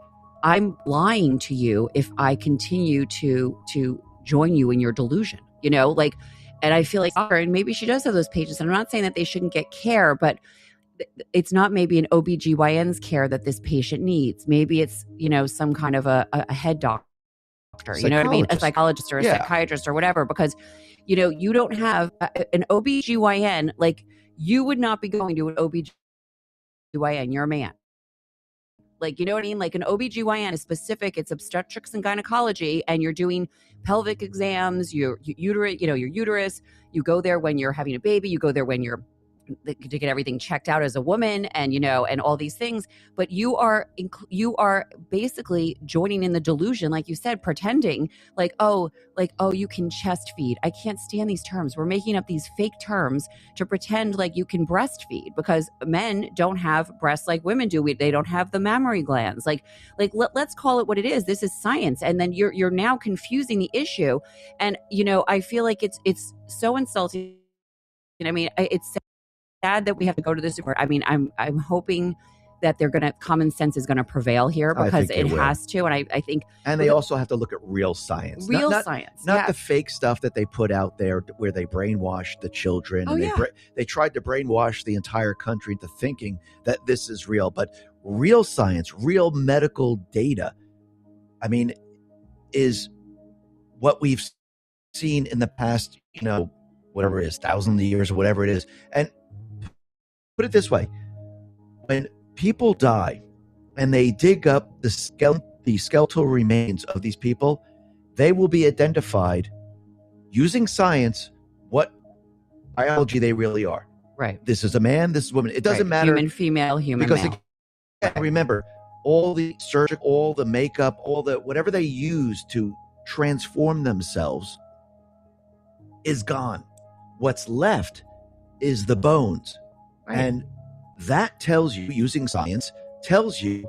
C: I'm lying to you if I continue to join you in your delusion, and I feel like, and maybe she does have those patients. And I'm not saying that they shouldn't get care, but it's not maybe an OBGYN's care that this patient needs. Maybe it's, some kind of a head doctor, you know what I mean? A psychologist or a psychiatrist or whatever, because, you don't have an OBGYN, like you would not be going to an OBGYN. You're a man. Like, you know what I mean? Like an OBGYN is specific. It's obstetrics and gynecology, and you're doing pelvic exams, your uterus. You go there when you're having a baby. You go there when you're to get everything checked out as a woman, and and all these things. But you are basically joining in the delusion, like you said, pretending like you can chest feed. I can't stand these terms. We're making up these fake terms to pretend like you can breastfeed, because men don't have breasts like women do. They don't have the mammary glands. Let's call it what it is. This is science, and then you're now confusing the issue. And I feel like it's so insulting. I mean, it's sad that we have to go to this. I mean, I'm hoping that common sense is gonna prevail here, because it has to. And I think,
B: and they also have to look at real science, not the fake stuff that they put out there where they brainwash the children. They tried to brainwash the entire country into thinking that this is real, but real science, real medical data, I mean, is what we've seen in the past, whatever it is, thousands of years or whatever it is. And put it this way, when people die, and they dig up the skeletal remains of these people, they will be identified using science what biology they really are.
C: Right.
B: This is a man, this is a woman. It doesn't matter.
C: Human, female, human,
B: because
C: male.
B: Again, remember, all the surgical, all the makeup, all the whatever they use to transform themselves is gone. What's left is the bones.
C: Right.
B: And that tells you, using science, tells you,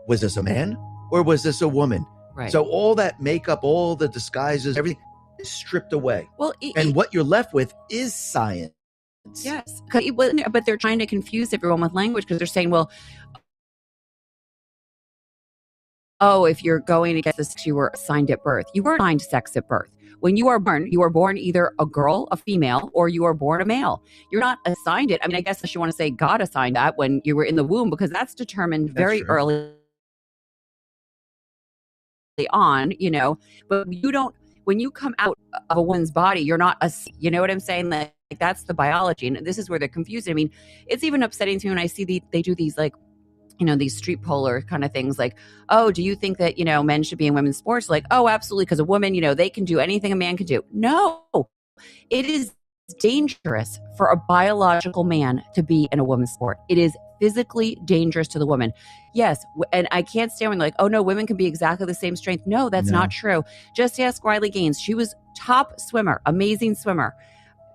B: was this a man or was this a woman?
C: Right.
B: So all that makeup, all the disguises, everything is stripped away.
C: Well,
B: and what you're left with is science.
C: Yes, but they're trying to confuse everyone with language because they're saying, well, oh, if you're going to get this, you were assigned at birth. You weren't assigned sex at birth. When you are born either a girl, a female, or you are born a male. You're not assigned it. I mean, I guess if you want to say God assigned that when you were in the womb, because that's determined very early on, but you don't, when you come out of a woman's body, you're not you know what I'm saying? Like that's the biology. And this is where they're confused. I mean, it's even upsetting to me when I see they do these like, these street polar kind of things like, oh, do you think that, men should be in women's sports? Like, oh, absolutely. Because a woman, they can do anything a man can do. No, it is dangerous for a biological man to be in a women's sport. It is physically dangerous to the woman. Yes. And I can't stand when like, oh no, women can be exactly the same strength. No, that's not true. Just ask Riley Gaines. She was top swimmer, amazing swimmer,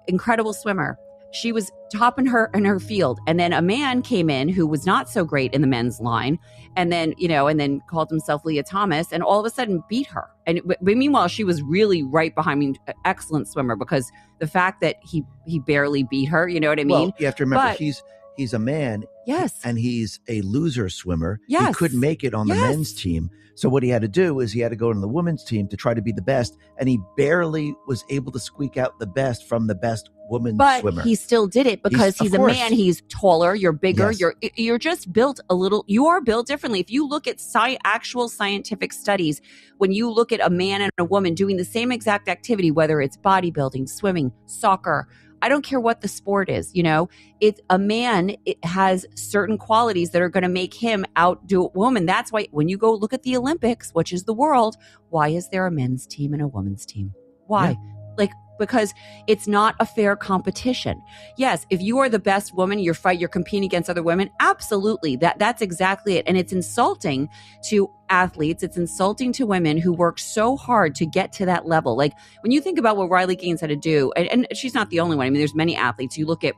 C: incredible swimmer. She was top in her field. And then a man came in who was not so great in the men's line. And then, and then called himself Leah Thomas and all of a sudden beat her. And but meanwhile, she was really right behind me, excellent swimmer, because the fact that he barely beat her, you know what I mean?
B: Well, you have to remember he's a man.
C: Yes.
B: And he's a loser swimmer.
C: Yes.
B: He couldn't make it on the men's team. So what he had to do is he had to go to the women's team to try to be the best. And he barely was able to squeak out the best from the best women's swimmer.
C: But he still did it because he's a man. He's taller. You're bigger.
B: Yes.
C: You're just built a little. You are built differently. If you look at actual scientific studies, when you look at a man and a woman doing the same exact activity, whether it's bodybuilding, swimming, soccer, I don't care what the sport is, it's a man. It has certain qualities that are going to make him outdo a woman. That's why when you go look at the Olympics, which is the world, why is there a men's team and a women's team? Why? Yeah. Because it's not a fair competition. Yes, if you are the best woman, you're competing against other women. Absolutely. That's exactly it. And it's insulting to athletes. It's insulting to women who work so hard to get to that level. Like when you think about what Riley Gaines had to do, and she's not the only one. I mean, there's many athletes. You look at,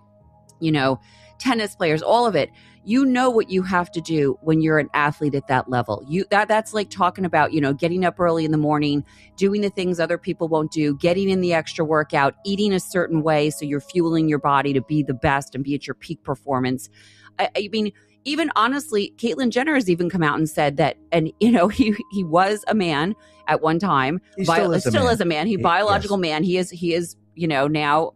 C: tennis players, all of it. You know what you have to do when you're an athlete at that level. That's like talking about, getting up early in the morning, doing the things other people won't do, getting in the extra workout, eating a certain way so you're fueling your body to be the best and be at your peak performance. I mean, even honestly, Caitlyn Jenner has even come out and said that, and he was a man at one time.
B: He still is
C: a man. He biological man. He is now.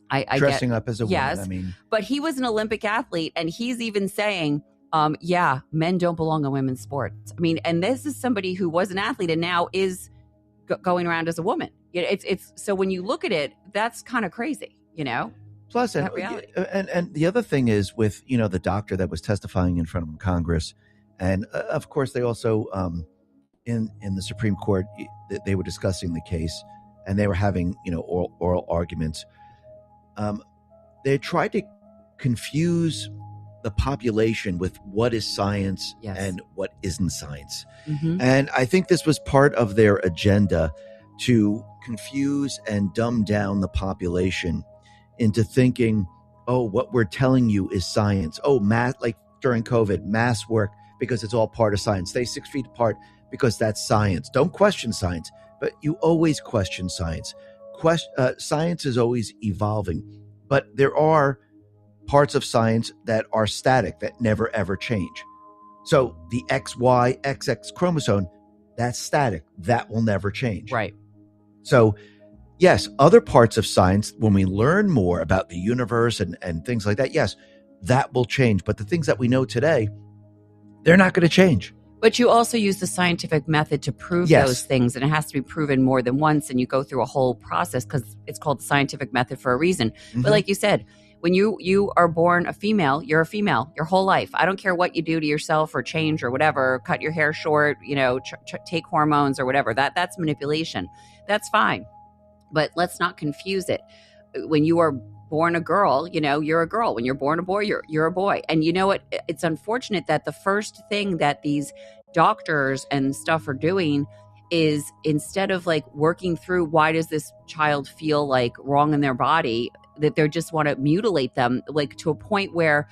C: I
B: dressing up as a woman. I mean,
C: but he was an Olympic athlete, and he's even saying, men don't belong in women's sports. I mean, and this is somebody who was an athlete and now is going around as a woman. It's so when you look at it, that's kind of crazy,
B: Plus, and the other thing is with the doctor that was testifying in front of Congress, and of course they also in the Supreme Court they were discussing the case, and they were having oral arguments. They tried to confuse the population with what is science and what isn't science. Mm-hmm. And I think this was part of their agenda to confuse and dumb down the population into thinking, oh, what we're telling you is science. Oh, math, like during COVID, mask work because it's all part of science. Stay 6 feet apart because that's science. Don't question science, but you always question science. Science is always evolving, but there are parts of science that are static, that never ever change. So the XY, XX chromosome, that's static. That will never change.
C: Right.
B: So yes, other parts of science, when we learn more about the universe and things like that, yes, that will change. But the things that we know today, they're not going to change.
C: But you also use the scientific method to prove those things, and it has to be proven more than once, and you go through a whole process because it's called the scientific method for a reason. Mm-hmm. But like you said, When you are born a female, you're a female your whole life. I don't care what you do to yourself or change or whatever, cut your hair short, take hormones or whatever. That's manipulation. That's fine. But let's not confuse it. When you are born a girl, you're a girl. When you're born a boy, you're a boy. And you know what? It's unfortunate that the first thing that these doctors and stuff are doing is, instead of like working through why does this child feel like wrong in their body, that they just want to mutilate them, like to a point where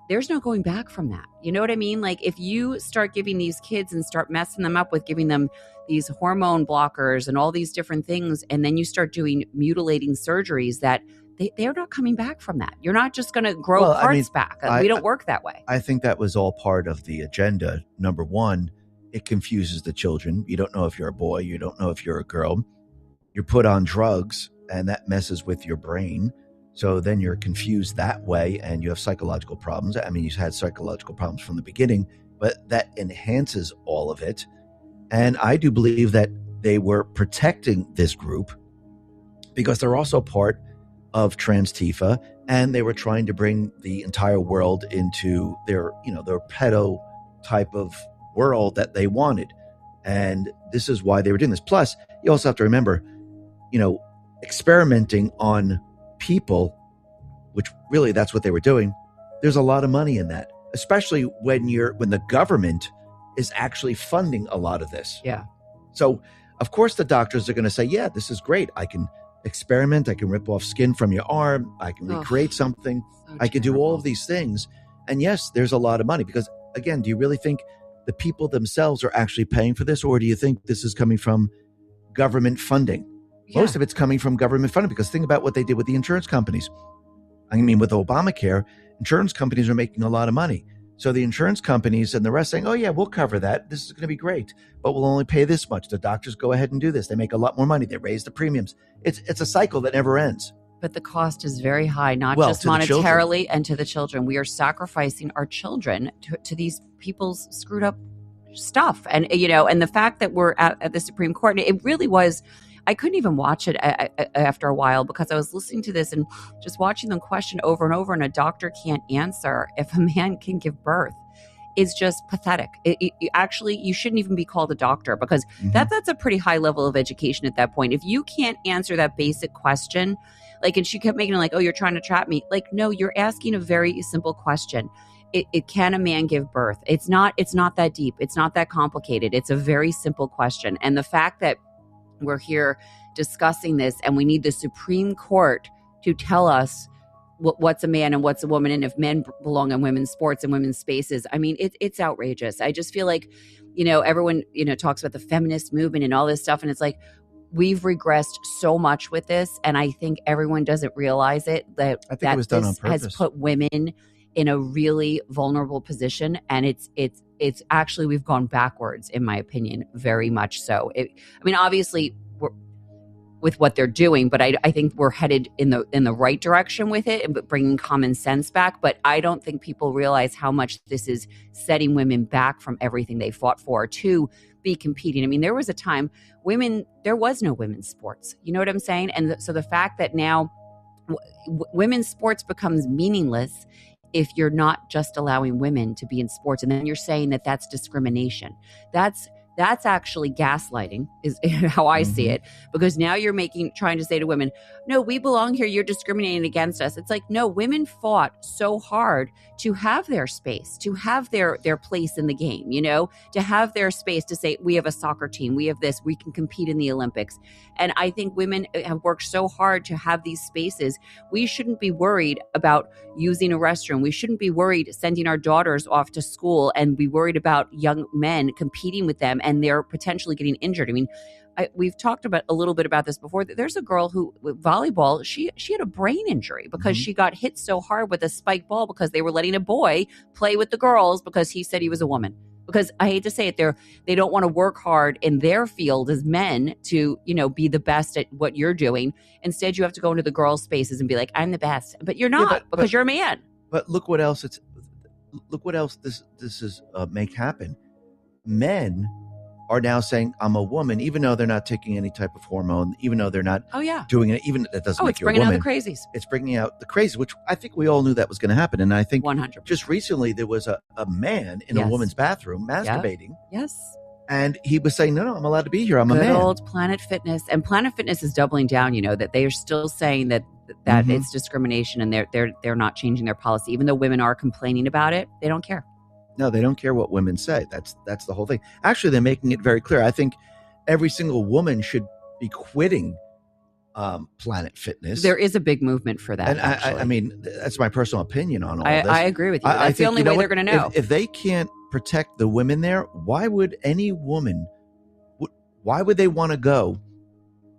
C: there's no going back from that. You know what I mean? Like if you start giving these kids and start messing them up with giving them these hormone blockers and all these different things, and then you start doing mutilating surgeries, that they're not coming back from that. You're not just going to grow parts back. We don't work that way.
B: I think that was all part of the agenda. Number one, it confuses the children. You don't know if you're a boy. You don't know if you're a girl. You're put on drugs, and that messes with your brain. So then you're confused that way, and you have psychological problems. I mean, you've had psychological problems from the beginning, but that enhances all of it. And I do believe that they were protecting this group because they're also part of Transtifa, and they were trying to bring the entire world into their pedo type of world that they wanted. And this is why they were doing this. Plus, you also have to remember, experimenting on people, which really that's what they were doing. There's a lot of money in that, especially when the government is actually funding a lot of this.
C: Yeah.
B: So of course the doctors are going to say, yeah, this is great. I can experiment. I can rip off skin from your arm. I can recreate something. I can do all of these things. And yes, there's a lot of money because, again, do you really think the people themselves are actually paying for this? Or do you think this is coming from government funding? Yeah. Most of it's coming from government funding, because think about what they did with the insurance companies. I mean, with Obamacare, insurance companies are making a lot of money. So the insurance companies and the rest saying, oh yeah, we'll cover that. This is going to be great, but we'll only pay this much. The doctors go ahead and do this. They make a lot more money. They raise the premiums. It's a cycle that never ends.
C: But the cost is very high, not just monetarily and to the children. We are sacrificing our children to these people's screwed up stuff. And, and the fact that we're at the Supreme Court, it really was, I couldn't even watch it after a while because I was listening to this and just watching them question over and over, and a doctor can't answer if a man can give birth. Is just pathetic. Actually, you shouldn't even be called a doctor, because that's a pretty high level of education at that point. If you can't answer that basic question, and she kept making it like, oh, you're trying to trap me. Like, no, you're asking a very simple question. It can a man give birth? It's not that deep. It's not that complicated. It's a very simple question. And the fact that we're here discussing this and we need the Supreme Court to tell us what's a man and what's a woman, and if men belong in women's sports and women's spaces. I mean, it's outrageous. I just feel like, everyone, talks about the feminist movement and all this stuff. And it's like, we've regressed so much with this. And I think everyone doesn't realize it, that
B: I think it was done on purpose.
C: Has put women in a really vulnerable position. And it's actually, we've gone backwards, in my opinion, very much so. Obviously with what they're doing, but I think we're headed in the right direction with it and bringing common sense back. But I don't think people realize how much this is setting women back from everything they fought for to be competing. I mean, there was a time there was no women's sports. You know what I'm saying? And so the fact that now women's sports becomes meaningless if you're not just allowing women to be in sports, and then you're saying that that's discrimination. That's actually gaslighting, is how I see it, because now you're trying to say to women, no, we belong here. You're discriminating against us. It's like, no, women fought so hard to have their space, to have their place in the game, to have their space to say, we have a soccer team, we have this, we can compete in the Olympics. And I think women have worked so hard to have these spaces. We shouldn't be worried about using a restroom. We shouldn't be worried sending our daughters off to school and be worried about young men competing with them and they're potentially getting injured. I mean, we've talked about a little bit about this before. There's a girl who, with volleyball, she had a brain injury because she got hit so hard with a spiked ball because they were letting a boy play with the girls because he said he was a woman. Because I hate to say it, they don't want to work hard in their field as men to, be the best at what you're doing. Instead, you have to go into the girls' spaces and be like, I'm the best. But you're not, because you're a man.
B: But look what else this is make happen. Men are now saying, I'm a woman, even though they're not taking any type of hormone, even though they're not doing it, even that doesn't make you a woman.
C: It's bringing out the crazies.
B: It's bringing out the crazy, which I think we all knew that was going to happen. And I think
C: 100%.
B: Just recently there was a man in a woman's bathroom masturbating.
C: Yes.
B: And he was saying, no, I'm allowed to be here. I'm a man.
C: Good old Planet Fitness. And Planet Fitness is doubling down, that they are still saying that it's discrimination and they're not changing their policy. Even though women are complaining about it, they don't care.
B: No, they don't care what women say. That's the whole thing. Actually, they're making it very clear. I think every single woman should be quitting Planet Fitness.
C: There is a big movement for that.
B: And I mean, that's my personal opinion on all this.
C: I agree with you. That's the only way they're going to know.
B: If they can't protect the women there, why would any woman, why would they want to go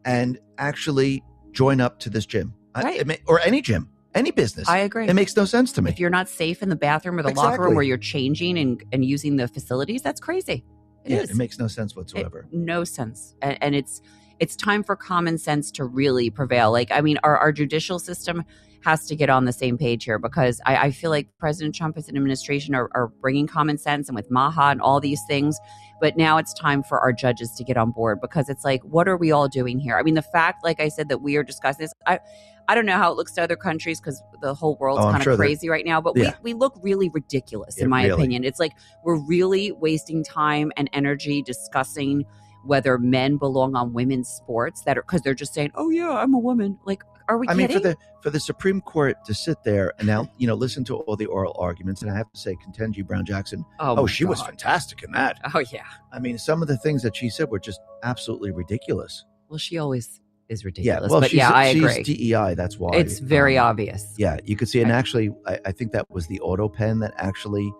B: and actually join up to this gym?
C: Right.
B: Or any gym? Any business.
C: I agree.
B: It makes no sense to me.
C: If you're not safe in the bathroom or the locker room where you're changing and using the facilities, that's crazy.
B: It makes no sense whatsoever.
C: No sense. And it's time for common sense to really prevail. Like, I mean, our judicial system has to get on the same page here, because I feel like President Trump as an administration are bringing common sense, and with MAHA and all these things. But now it's time for our judges to get on board, because it's like, what are we all doing here? I mean, the fact, like I said, that we are discussing this, I don't know how it looks to other countries, because the whole world's kind of crazy right now, but we look really ridiculous, in my opinion. It's like we're really wasting time and energy discussing whether men belong on women's sports because they're just saying, oh yeah, I'm a woman. Like, are we kidding?
B: I mean, for the Supreme Court to sit there and now, listen to all the oral arguments, and I have to say, Ketanji Brown Jackson, she was fantastic in that.
C: Oh yeah.
B: I mean, some of the things that she said were just absolutely ridiculous.
C: Well, she always is ridiculous.
B: Yeah, well,
C: but I agree.
B: She's DEI, that's why.
C: It's very obvious.
B: Yeah, you could see, and actually, I think that was the auto pen that actually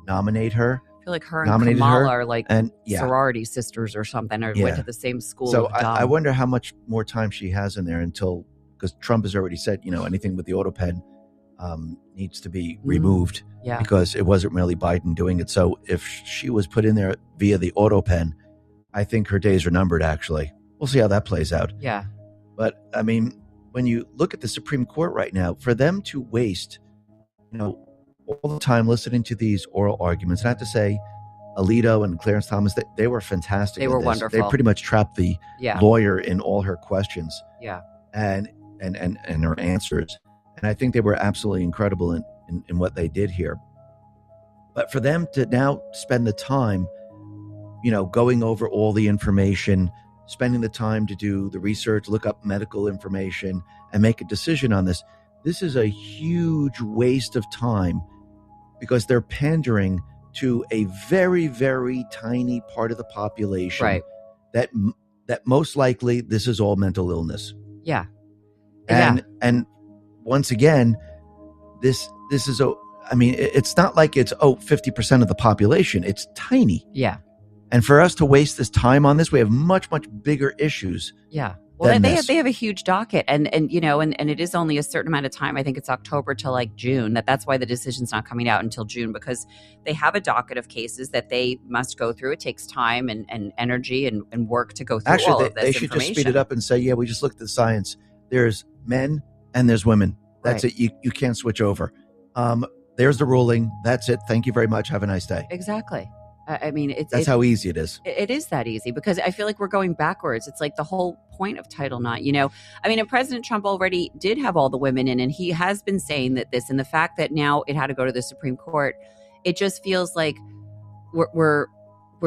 B: nominated her.
C: I feel like her and Kamala are like sorority sisters or something, or went to the same school.
B: So I wonder how much more time she has in there because Trump has already said, anything with the auto pen needs to be removed because it wasn't really Biden doing it. So if she was put in there via the auto pen, I think her days are numbered, actually. We'll see how that plays out.
C: Yeah.
B: But I mean, when you look at the Supreme Court right now, for them to waste, all the time listening to these oral arguments, and I have to say, Alito and Clarence Thomas, they were fantastic.
C: They were wonderful.
B: They pretty much trapped the lawyer in all her questions.
C: Yeah.
B: And her answers. And I think they were absolutely incredible in what they did here. But for them to now spend the time, going over all the information, spending the time to do the research, look up medical information, and make a decision on this is a huge waste of time, because they're pandering to a very, very tiny part of the population that most likely this is all mental illness.
C: Yeah.
B: And once again, this is it's not like it's 50% of the population. It's tiny.
C: Yeah.
B: And for us to waste this time on this, we have much, much bigger issues.
C: Yeah. Well, they have a huge docket, and it is only a certain amount of time. I think it's October to like June. That's why the decision's not coming out until June, because they have a docket of cases that they must go through. It takes time and energy and work to go through all of this.
B: They should just speed it up and say, we just looked at the science. There's men and there's women. That's it. You can't switch over. There's the ruling. That's it. Thank you very much. Have a nice day.
C: Exactly. I mean,
B: that's how easy it is.
C: It is that easy, because I feel like we're going backwards. It's like the whole point of Title IX, I mean, and President Trump already did have all the women in, and he has been saying that this, and the fact that now it had to go to the Supreme Court, it just feels like we're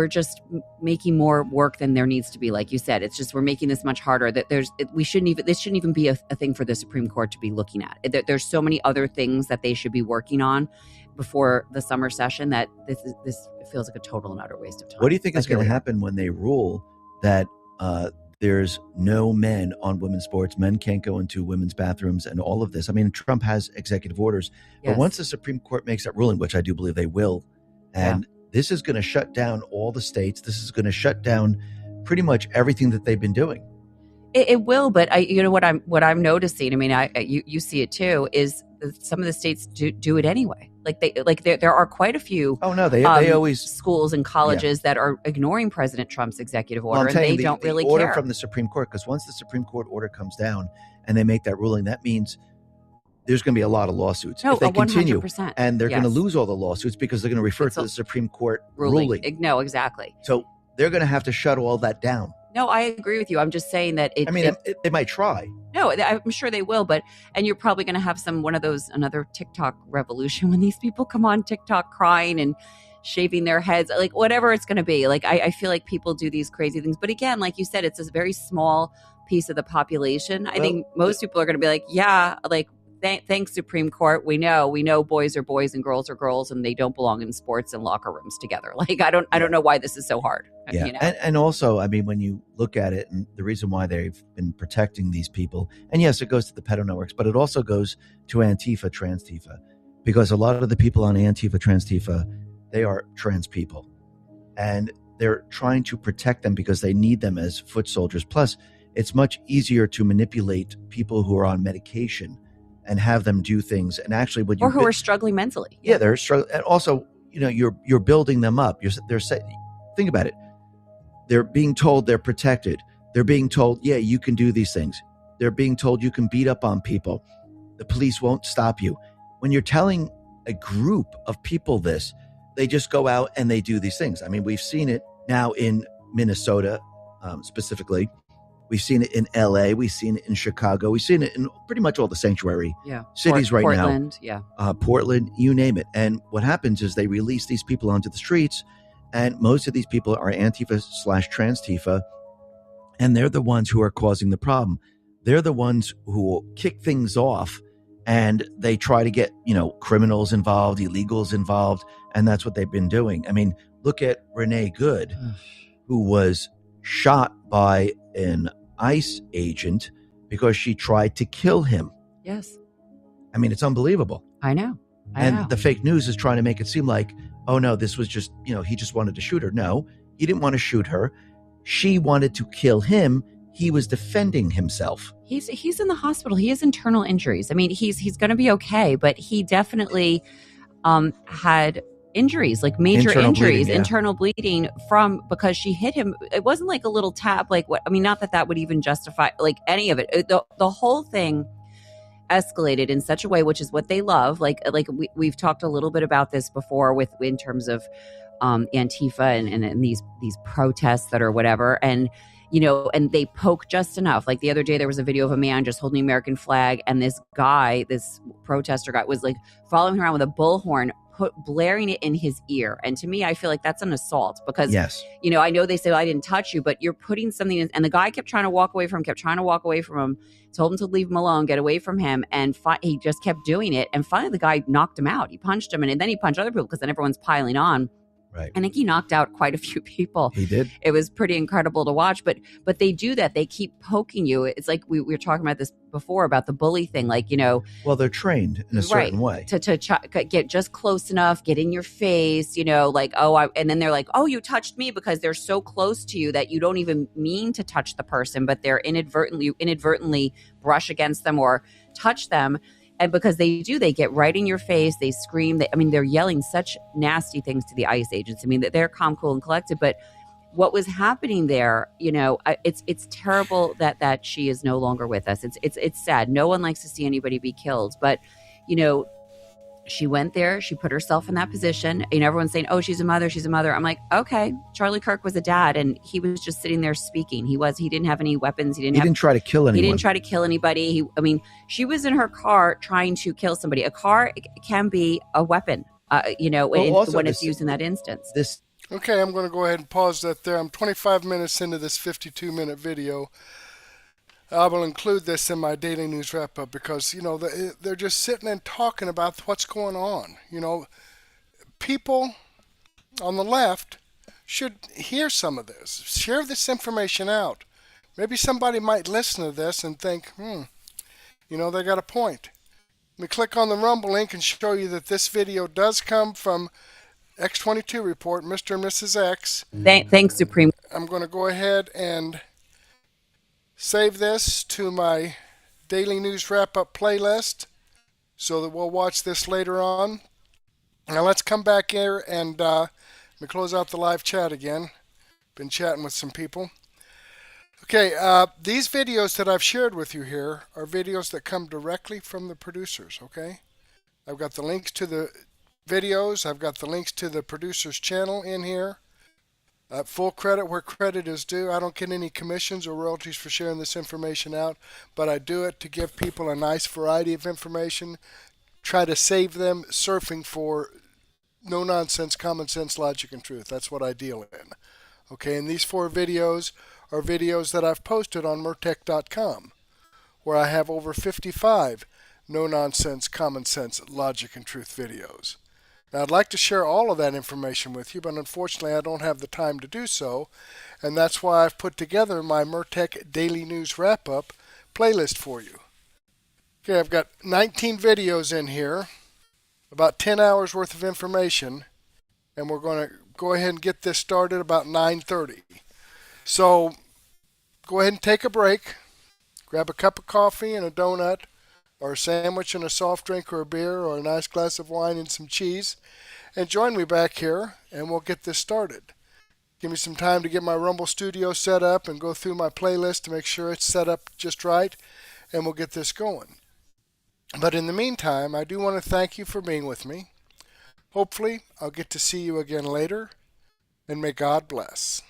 C: just making more work than there needs to be. Like you said, it's just, we're making this much harder that this shouldn't even be a thing for the Supreme Court to be looking at. There's so many other things that they should be working on before the summer session that this feels like a total and utter waste of time.
B: What do you think is going to happen when they rule that there's no men on women's sports, men can't go into women's bathrooms, and all of this? I mean, Trump has executive orders, but once the Supreme Court makes that ruling, which I do believe they will, and this is going to shut down all the states. This is going to shut down pretty much everything that they've been doing.
C: It will, but what I'm noticing. I mean, you see it too. Is some of the states do it anyway? There are quite a few.
B: Oh no, they always
C: schools and colleges that are ignoring President Trump's executive order, and they don't really care.
B: Order from the Supreme Court, because once the Supreme Court order comes down and they make that ruling, that means there's going to be a lot of lawsuits if they continue,
C: 100%.
B: And they're going to lose all the lawsuits because they're going to refer to the Supreme Court ruling.
C: No, exactly.
B: So they're going to have to shut all that down.
C: No, I agree with you. I'm just saying that
B: they might try.
C: No, I'm sure they will, and you're probably going to have another TikTok revolution when these people come on TikTok crying and shaving their heads, like whatever it's going to be. Like, I feel like people do these crazy things. But again, like you said, it's a very small piece of the population. I think most people are going to be like, yeah, like, thanks Supreme Court. We know boys are boys and girls are girls, and they don't belong in sports and locker rooms together. Like, I don't know why this is so hard.
B: Yeah.
C: You know?
B: And also, I mean, when you look at it, and the reason why they've been protecting these people, and yes, it goes to the pedo networks, but it also goes to Antifa, Transtifa, because a lot of the people on Antifa, Transtifa, they are trans people, and they're trying to protect them because they need them as foot soldiers. Plus, it's much easier to manipulate people who are on medication and have them do things. And actually, when
C: or who are struggling mentally.
B: Yeah, they're struggling. And also, you're building them up. Think about it. They're being told they're protected. They're being told, yeah, you can do these things. They're being told you can beat up on people. The police won't stop you. When you're telling a group of people this, they just go out and they do these things. I mean, we've seen it now in Minnesota, specifically. We've seen it in LA. We've seen it in Chicago. We've seen it in pretty much all the sanctuary cities right
C: Portland,
B: now. Portland, you name it. And what happens is they release these people onto the streets, and most of these people are Antifa/Transtifa, and they're the ones who are causing the problem. They're the ones who will kick things off, and they try to get, criminals involved, illegals involved, and that's what they've been doing. I mean, look at Renee Good, who was shot by an ICE agent because she tried to kill him.
C: Yes.
B: I mean, it's unbelievable.
C: I know.
B: The fake news is trying to make it seem like, oh no, this was just, he just wanted to shoot her. No, he didn't want to shoot her. She wanted to kill him. He was defending himself.
C: He's in the hospital. He has internal injuries. I mean, he's going to be okay, but he definitely had injuries, like major internal bleeding because she hit him. It wasn't like a little tap, not that would even justify like any of it. The whole thing escalated in such a way, which is what they love. We've talked a little bit about this before in terms of Antifa and these protests that are whatever. And, and they poke just enough. Like the other day, there was a video of a man just holding the American flag. And this protester guy was like following him around with a bullhorn, blaring it in his ear. And to me, I feel like that's an assault because, I know they say, I didn't touch you, but you're putting something in. And the guy kept trying to walk away from him, told him to leave him alone, get away from him. And he just kept doing it. And finally, the guy knocked him out. He punched him. And then he punched other people because then everyone's piling on.
B: Right.
C: I think he knocked out quite a few people.
B: He did.
C: It was pretty incredible to watch, but they do that. They keep poking you. It's like we were talking about this before about the bully thing.
B: Well, they're trained in a certain way
C: to get just close enough, get in your face, and then they're like, oh, you touched me, because they're so close to you that you don't even mean to touch the person, but they're inadvertently brush against them or touch them. And because they get right in your face, they scream. They're yelling such nasty things to the ICE agents. They're calm, cool, and collected. But what was happening there, it's terrible that she is no longer with us. It's sad. No one likes to see anybody be killed. But, she went there. She put herself in that position. Everyone's saying, oh, she's a mother. She's a mother. I'm like, okay, Charlie Kirk was a dad, and he was just sitting there speaking. He didn't have any weapons. He didn't
B: try to kill anyone.
C: He didn't try to kill anybody. She was in her car trying to kill somebody. A car can be a weapon, when it's used in that instance.
A: Okay, I'm going to go ahead and pause that there. I'm 25 minutes into this 52-minute video. I will include this in my daily news wrap-up because, they're just sitting and talking about what's going on. People on the left should hear some of this. Share this information out. Maybe somebody might listen to this and think, they got a point. Let me click on the Rumble link and show you that this video does come from X22 Report, Mr. and Mrs. X.
C: Thanks, Supreme.
A: I'm going to go ahead and save this to my daily news wrap-up playlist so that we'll watch this later on. Now let's come back here and let me close out the live chat again. Been chatting with some people. Okay, these videos that I've shared with you here are videos that come directly from the producers, okay? I've got the links to the videos. I've got the links to the producer's channel in here. Full credit where credit is due. I don't get any commissions or royalties for sharing this information out, but I do it to give people a nice variety of information, try to save them surfing for no nonsense, common sense, logic, and truth. That's what I deal in. Okay, and these 4 videos are videos that I've posted on Murtech.com, where I have over 55 no nonsense, common sense, logic, and truth videos. Now, I'd like to share all of that information with you, but unfortunately I don't have the time to do so, and that's why I've put together my Murtech Daily News Wrap-Up playlist for you. Okay, I've got 19 videos in here, about 10 hours worth of information, and we're going to go ahead and get this started about 9:30. So, go ahead and take a break, grab a cup of coffee and a donut, or a sandwich and a soft drink or a beer or a nice glass of wine and some cheese, and join me back here and we'll get this started. Give me some time to get my Rumble Studio set up and go through my playlist to make sure it's set up just right, and we'll get this going. But in the meantime, I do want to thank you for being with me. Hopefully, I'll get to see you again later, and may God bless.